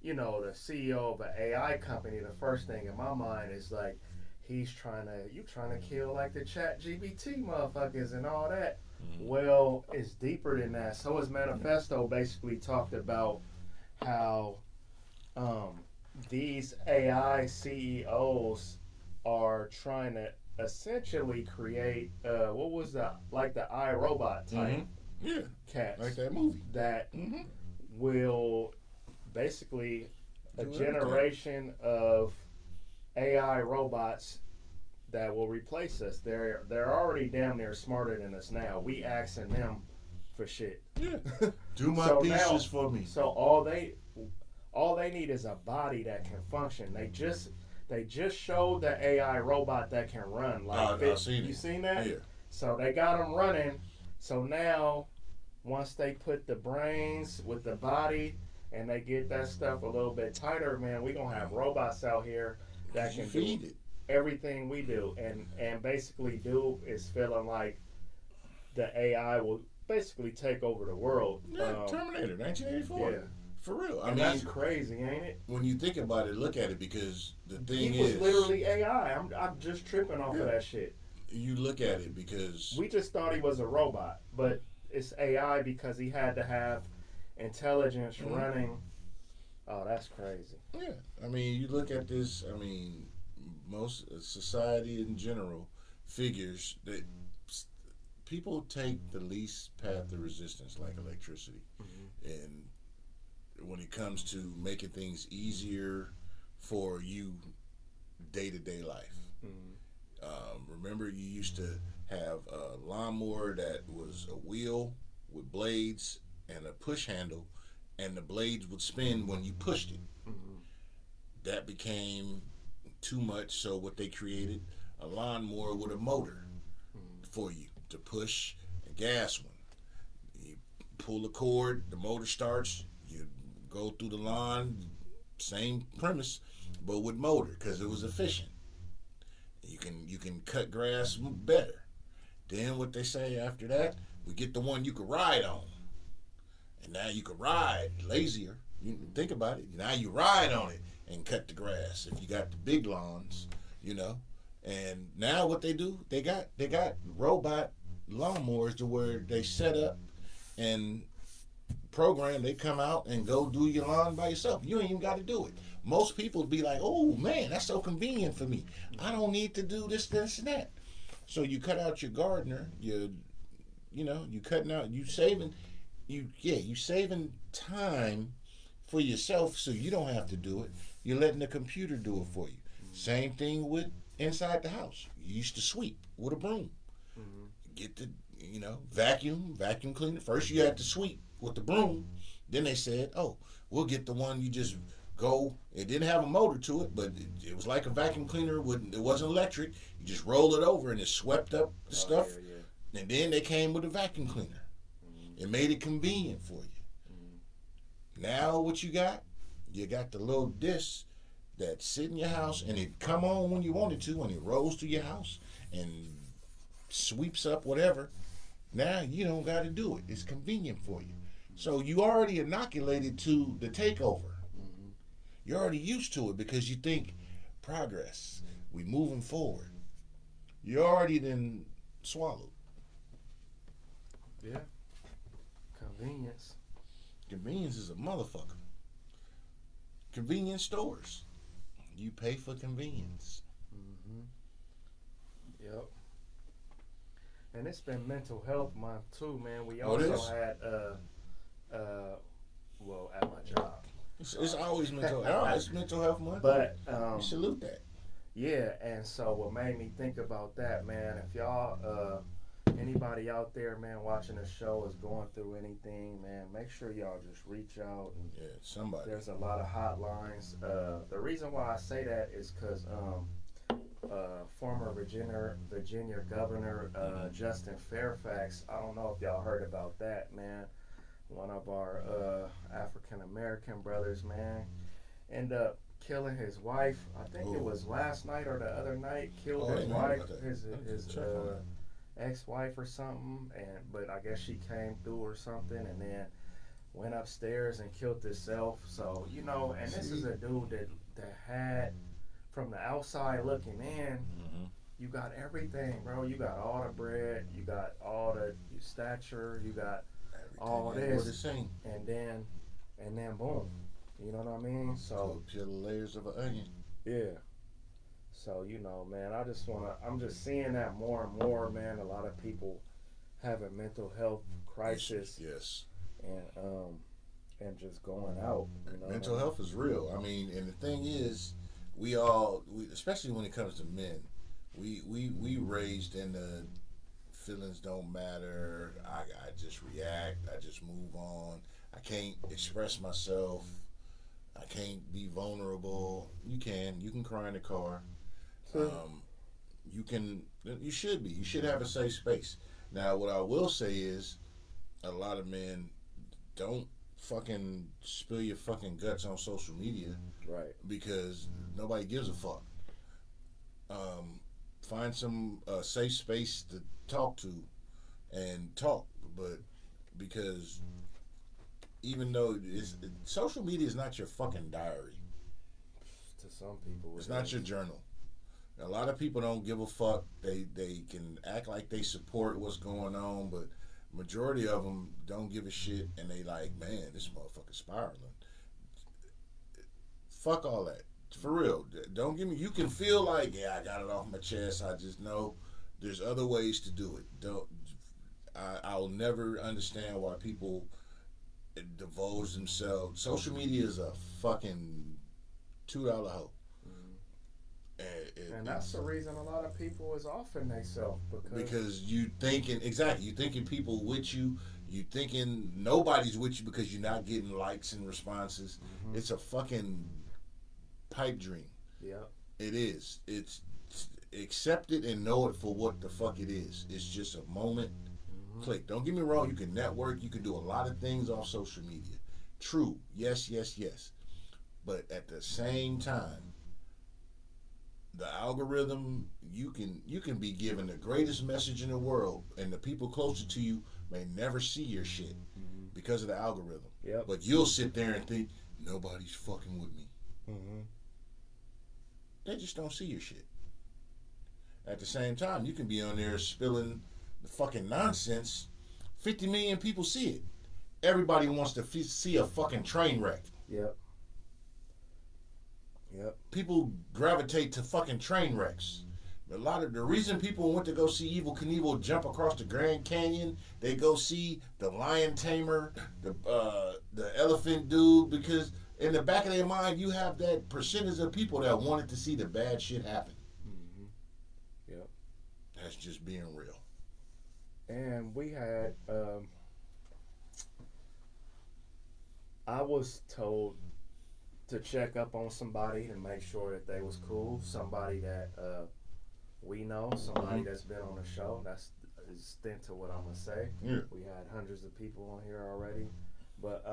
CEO of an AI company, the first thing in my mind is like, you trying to kill like the Chat GBT motherfuckers and all that. Well, it's deeper than that. So his manifesto basically talked about how these AI CEOs are trying to essentially create the iRobot type cats, like that movie that will basically a generation of AI robots that will replace us. They're already damn near smarter than us now. We asking them for shit. Yeah. Do my pieces for me. So all they need is a body that can function. They just showed the AI robot that can run. Like I've seen it. You seen that? Yeah. So they got them running. So now, once they put the brains with the body and they get that stuff a little bit tighter, man, we gonna have robots out here that can feed do it. Everything we do, and basically dude is feeling like the AI will basically take over the world. Yeah, Terminator, 1984. Yeah. For real. I mean, that's crazy, ain't it? When you think about it, look at it, because the thing he was literally AI. I'm just tripping off of that shit. You look at it because we just thought he was a robot, but it's AI because he had to have intelligence running. Oh, that's crazy. Yeah, I mean, you look at this. I mean, most society in general figures that people take the least path of resistance, like electricity, and when it comes to making things easier for you day-to-day life, Remember, you used to have a lawnmower that was a wheel with blades and a push handle, and the blades would spin when you pushed it. Mm-hmm. That became too much, so what they created a lawnmower with a motor for you to push a gas one. You pull the cord, the motor starts, you go through the lawn, same premise, but with motor because it was efficient. You can cut grass better. Then what they say after that, we get the one you can ride on, and now you can ride lazier. You think about it. Now you ride on it and cut the grass. If you got the big lawns, you know. And now what they do, they got robot lawnmowers to where they set up and program. They come out and go do your lawn by yourself. You ain't even got to do it. Most people be like, "Oh man, that's so convenient for me. I don't need to do this, and that." So you cut out your gardener. You cutting out. You saving time for yourself, so you don't have to do it. You're letting the computer do it for you. Same thing with inside the house. You used to sweep with a broom. Mm-hmm. Get the vacuum cleaner. First you had to sweep with the broom. Then they said, "Oh, we'll get the one you just go." It didn't have a motor to it, but it was like a vacuum cleaner. It wasn't electric. You just roll it over and it swept up the stuff. Yeah. And then they came with a vacuum cleaner. Mm-hmm. It made it convenient for you. Mm-hmm. Now what you got? You got the little disc that sit in your house, and it come on when you want it to, and it rolls to your house and sweeps up whatever. Now you don't got to do it. It's convenient for you. So you already inoculated to the takeover. Mm-hmm. You're already used to it because you think progress. We moving forward. You already then swallowed. Yeah. Convenience. Convenience is a motherfucker. Convenience stores. You pay for convenience. Mm-hmm. Yep. And it's been Mental Health Month too, man. We also had, at my job. It's always mental health. It's Mental Health Month. But you salute that. Yeah, and so what made me think about that, man, if y'all, anybody out there, man, watching the show is going through anything, man, make sure y'all just reach out. And yeah, somebody. There's a lot of hotlines. The reason why I say that is because former Virginia Governor Justin Fairfax, I don't know if y'all heard about that, man. One of our African American brothers, man, ended up killing his wife. I think it was last night or the other night. Killed his wife, his ex-wife or something. But I guess she came through or something, and then went upstairs and killed himself. So and this is a dude that had, from the outside looking in, you got everything, bro. You got all the bread, you got all the stature, you got all this, and then boom. You know what I mean? So peel the layers of an onion. Yeah. So man, I'm just seeing that more and more, man. A lot of people having mental health crisis. Yes. And just going out. Mental health is real. I mean, and the thing is, we especially when it comes to men, we raised in the feelings don't matter. I just react. I just move on. I can't express myself. I can't be vulnerable. You can cry in the car. You should be. You should have a safe space. Now, what I will say is, a lot of men don't fucking spill your fucking guts on social media, right? Because nobody gives a fuck. Find some safe space to talk to, but because even though social media is not your fucking diary. To some people, it's not your journal. A lot of people don't give a fuck. They can act like they support what's going on, but majority of them don't give a shit, and they like, man, this motherfucker's spiraling. Fuck all that. For real. Don't give me. You can feel like, yeah, I got it off my chest. I just know there's other ways to do it. I'll never understand why people divulge themselves. Social media is a fucking $2 hoe. And that's the reason a lot of people is offing themselves because you thinking you thinking people with you. You thinking nobody's with you because you're not getting likes and responses. Mm-hmm. It's a fucking pipe dream. Yeah, it is. It's accept it and know it for what the fuck it is. It's just a moment. Mm-hmm. Click. Don't get me wrong. You can network. You can do a lot of things off social media. True. Yes. But at the same time, the algorithm, you can be given the greatest message in the world, and the people closer to you may never see your shit because of the algorithm. Yep. But you'll sit there and think nobody's fucking with me. Mm-hmm. They just don't see your shit. At the same time, you can be on there spilling the fucking nonsense. 50 million people see it. Everybody wants to see a fucking train wreck. Yep. People gravitate to fucking train wrecks. A lot of the reason people went to go see Evel Knievel jump across the Grand Canyon, they go see the lion tamer, the elephant dude, because in the back of their mind, you have that percentage of people that wanted to see the bad shit happen. Mm-hmm. Yep. That's just being real. And we had, I was told to check up on somebody and make sure that they was cool. Somebody that we know, somebody that's been on the show. That's the extent to what I'm gonna say. Yeah. We had hundreds of people on here already, but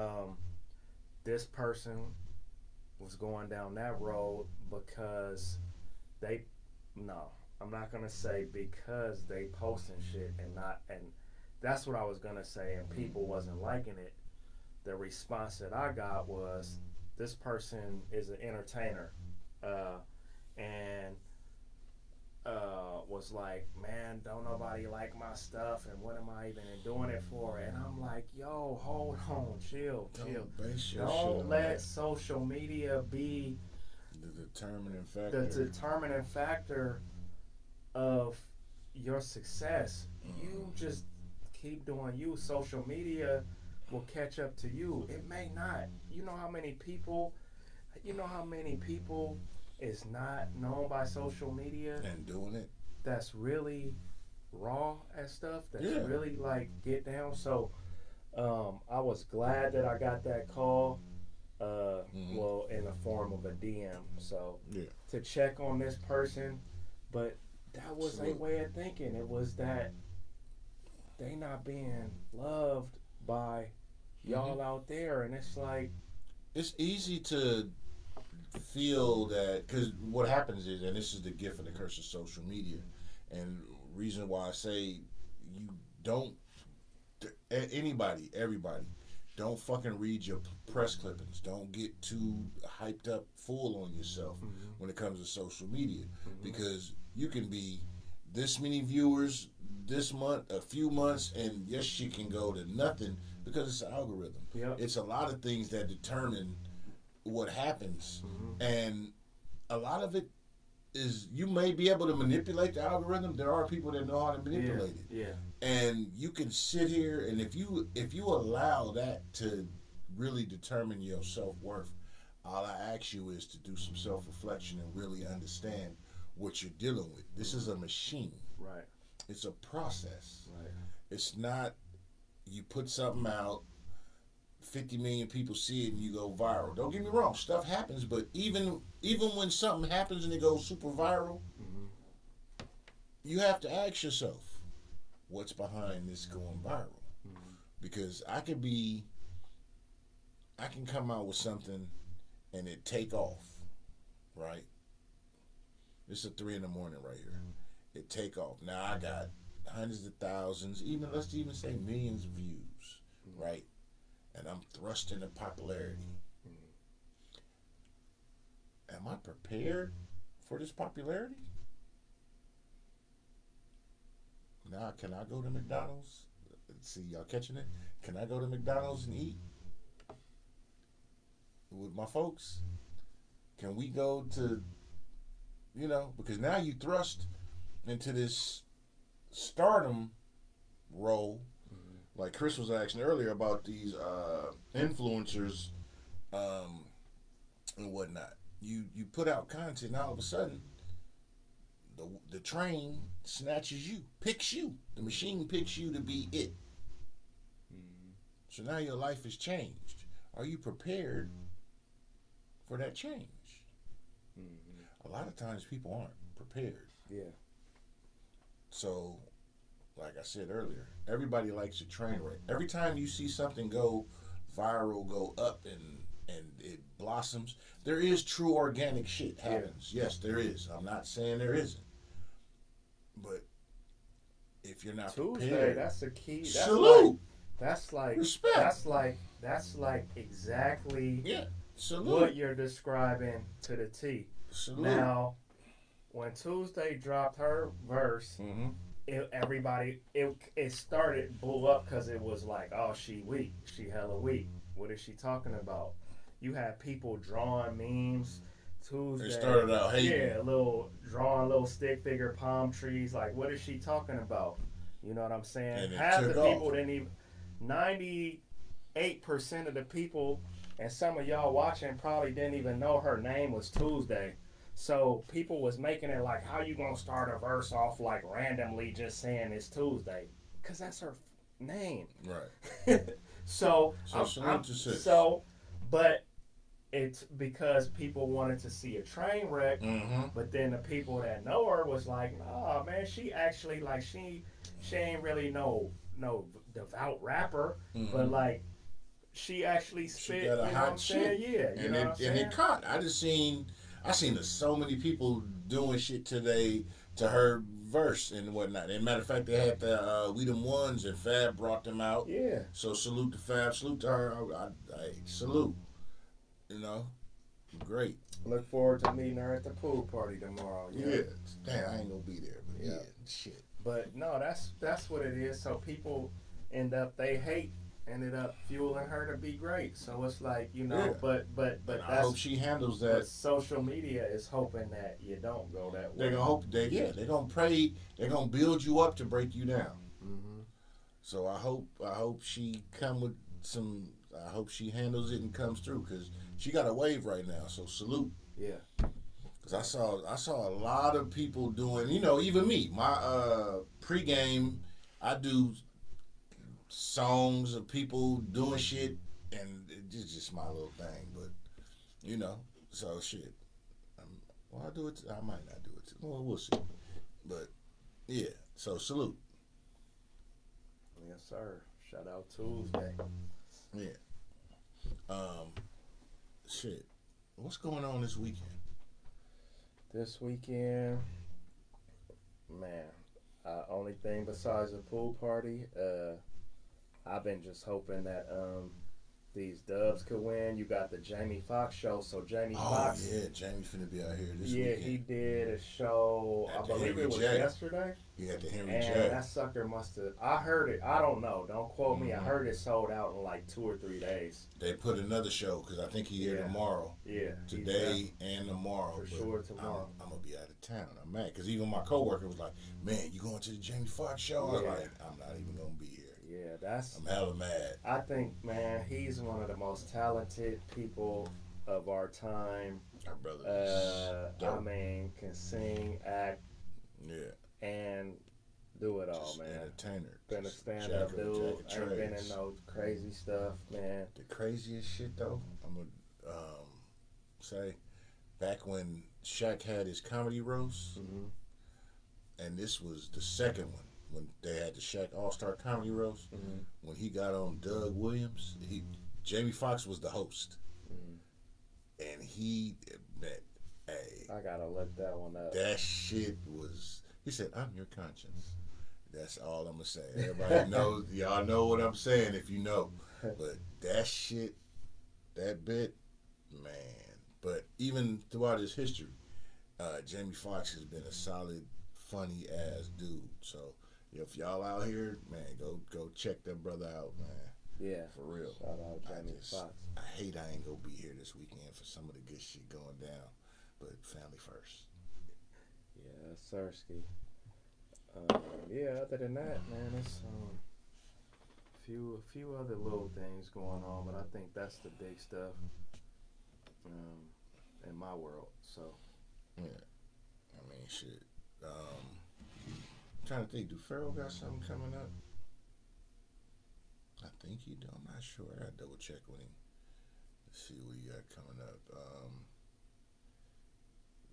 this person was going down that road because I'm not gonna say because they posting shit and that's what I was gonna say, and people wasn't liking it. The response that I got was, this person is an entertainer, and was like, man, don't nobody like my stuff, and what am I even doing it for? And I'm like, yo, hold on, chill. Don't let social media be the determining factor of your success. You just keep doing you. Social media will catch up to you. It may not. You know how many people is not known by social media and doing it, that's really raw at stuff, that's really like get down. So I was glad that I got that call, well, in the form of a DM, so to check on this person. But that was a way of thinking. It was that they not being loved by y'all out there, and it's like, it's easy to feel that, because what happens is, and this is the gift and the curse of social media, and reason why I say you don't, everybody, don't fucking read your press clippings. Don't get too hyped up full on yourself when it comes to social media, because you can be this many viewers this month, a few months, and your shit can go to nothing because it's an algorithm. Yep. It's a lot of things that determine what happens, and a lot of it is, you may be able to manipulate the algorithm. There are people that know how to manipulate it. Yeah. And you can sit here, and if you allow that to really determine your self-worth, all I ask you is to do some self-reflection and really understand what you're dealing with. This is a machine. Right. It's a process. Right. It's not, you put something out, 50 million people see it and you go viral. Don't get me wrong, stuff happens, but even when something happens and it goes super viral, you have to ask yourself, what's behind this going viral? Because I can come out with something and it take off, right? It's a 3 a.m. right here. It take off. Now I got hundreds of thousands, let's say millions of views, right? And I'm thrust into popularity. Am I prepared for this popularity? Now, can I go to McDonald's? See, y'all catching it? Can I go to McDonald's and eat with my folks? Can we go to, because now you thrust into this stardom role. Like Chris was asking earlier about these influencers and whatnot. You put out content, and all of a sudden the train snatches you, picks you. The machine picks you to be it. So now your life has changed. Are you prepared for that change? A lot of times people aren't prepared. Yeah. So, like I said earlier, everybody likes a train wreck. Every time you see something go viral, go up, and it blossoms, there is true organic shit happens. Yeah. Yes, there is. I'm not saying there isn't. But if you're not Tuesday, prepared, that's the key. Salute. That's like Respect. That's like exactly Salute. what you're describing to the T. Salute. Now, when Tuesday dropped her verse, it started blew up because it was like, oh, she weak, she hella weak. What is she talking about? You had people drawing memes. Tuesday. It started out hating. Yeah, drawing little stick figure palm trees. Like, what is she talking about? You know what I'm saying? Half the people didn't even. 98% of the people, and some of y'all watching probably didn't even know her name was Tuesday. So people was making it like, how you gonna start a verse off like randomly just saying it's Tuesday? Because that's her name. Right. But it's because people wanted to see a train wreck. But then the people that know her was like, oh man, she actually like she ain't really no devout rapper, but like she actually spit. She got a hot shit. Yeah, you know what I'm saying? And it caught. I seen so many people doing shit today to her verse and whatnot. And matter of fact, they had the We Them Ones and Fab brought them out. Yeah. So salute to Fab, salute to her. I salute. You know, great. Look forward to meeting her at the pool party tomorrow. Yeah. Damn, I ain't gonna be there, but yeah, shit. But no, that's what it is. So people ended up fueling her to be great. So it's like, you know, but I hope she handles that. Social media is hoping that you don't go that way. They're gonna hope they're gonna pray, they're gonna build you up to break you down. So I hope she come with some. I hope she handles it and comes through, because she got a wave right now. So salute. Yeah. Because I saw a lot of people doing, you know, even me. My pregame, I do songs of people doing shit, and it's just my little thing. But you know, so shit. Well, I do it. I might not do it. Well, we'll see. But yeah. So salute. Yes, sir. Shout out Tuesday. Yeah. Shit. What's going on this weekend? This weekend, man, only thing besides the pool party, I've been just hoping that these Dubs could win. You got the Jamie Foxx show, so Jamie Foxx. Oh yeah, Jamie finna be out here this weekend. Yeah, he did a show. I believe it was yesterday. He had the Henry And J. that sucker must have. I heard it. I don't know. Don't quote me. I heard it sold out in like 2 or 3 days. They put another show because I think he here tomorrow. Yeah. Today and tomorrow. For sure tomorrow. I'm gonna be out of town. I'm mad because even my coworker was like, "Man, you going to the Jamie Foxx show?" I was like, "I'm not even gonna be here." Yeah, I'm hella mad. I think, man, he's one of the most talented people of our time. Our brother. I mean, can sing, act, and do it all, just man. Entertainer. Been a stand-up dude. Ain't been in no crazy stuff, man. The craziest shit though, I'm gonna say, back when Shaq had his comedy roast, and this was the second one when they had the Shaq All-Star Comedy Roast. When he got on Doug Williams, Jamie Foxx was the host, and I gotta look that one up. That shit was. He said, "I'm your conscience." That's all I'm gonna say. Everybody knows. Y'all know what I'm saying if you know. But that shit, that bit, man. But even throughout his history, Jamie Foxx has been a solid, funny ass dude. So if y'all out here, man, go check that brother out, man. Yeah, for real. Shout out Jamie Foxx. I hate I ain't gonna be here this weekend for some of the good shit going down, but family first. Yeah, Sirski. Yeah, other than that, man, it's a few other little things going on, but I think that's the big stuff in my world. So yeah, I mean, shit. I'm trying to think, do Pharoah got something coming up? I think he do. I'm not sure. I gotta double check with him. Let's see what he got coming up.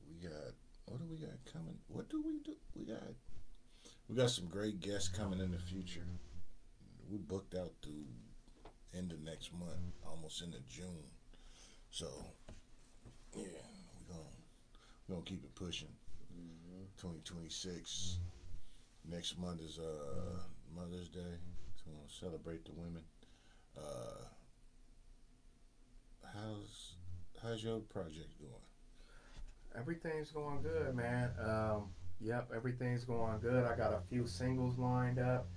We got, what do we got coming? What do we do? We got some great guests coming in the future. We booked out through end of next month, almost into June. So yeah, we're gonna keep it pushing. 2026. Next month is Mother's Day. So we're gonna celebrate the women. How's your project going? Everything's going good, man. Yep, everything's going good. I got a few singles lined up.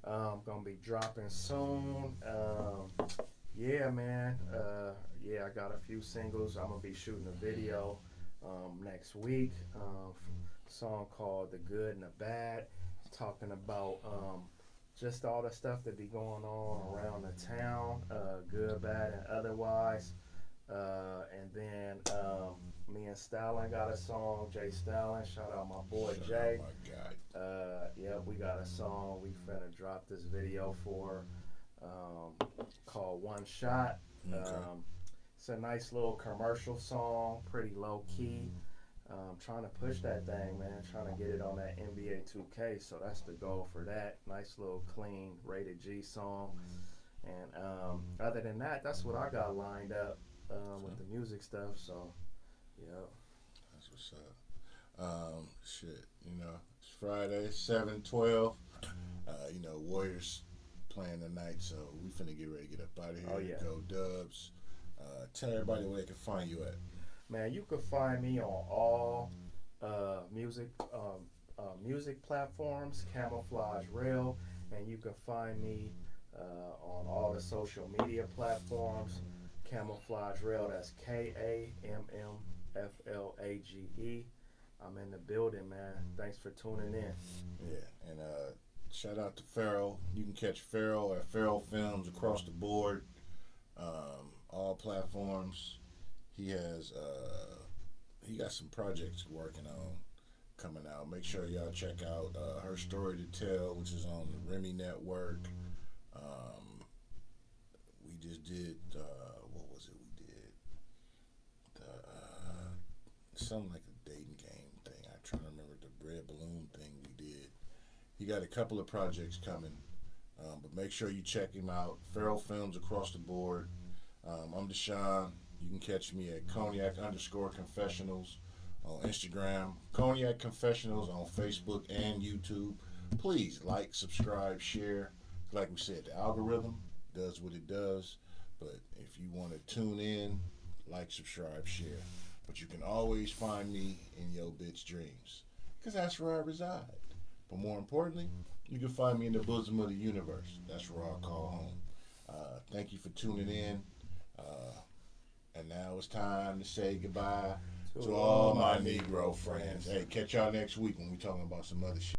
Gonna be dropping soon. Yeah, man. Yeah, I got a few singles. I'm gonna be shooting a video next week. Song called "The Good and the Bad," talking about just all the stuff that be going on around the town, good, bad, and otherwise. And then me and Stalin got a song. Jay Stalin, shout out my boy Jay. Oh my God. Yeah, we got a song we finna drop this video for called One Shot. Okay. It's a nice little commercial song, pretty low key. Trying to push that thing, man. Trying to get it on that NBA 2K. So that's the goal for that. Nice little clean rated G song. And other than that, that's what I got lined up with the music stuff. So, yeah. That's what's up. Shit, it's Friday, 7/12. Warriors playing tonight, so we finna get ready to get up out of here. Oh, yeah. Go Dubs. Tell everybody where they can find you at. Man, you can find me on all music platforms, Camouflage Rail, and you can find me on all the social media platforms, Camouflage Rail. That's KAMMFLAGE. I'm in the building, man. Thanks for tuning in. Yeah, and shout out to Pharoah. You can catch Pharoah at Pharoah Films across the board, all platforms. He got some projects working on coming out. Make sure y'all check out Her Story to Tell, which is on the Remy Network. We just did what was it? We did something like a dating game thing. I'm trying to remember the red balloon thing we did. He got a couple of projects coming, but make sure you check him out. Pharoah Films across the board. I'm Deshaun. You can catch me at Cognac_Confessionals on Instagram, Cognac Confessionals on Facebook and YouTube. Please like, subscribe, share. Like we said, the algorithm does what it does, but if you want to tune in, like, subscribe, share. But you can always find me in your bitch dreams, because that's where I reside. But more importantly, you can find me in the bosom of the universe. That's where I call home. Thank you for tuning in. And now it's time to say goodbye to all my Negro friends. Hey, catch y'all next week when we talking about some other shit.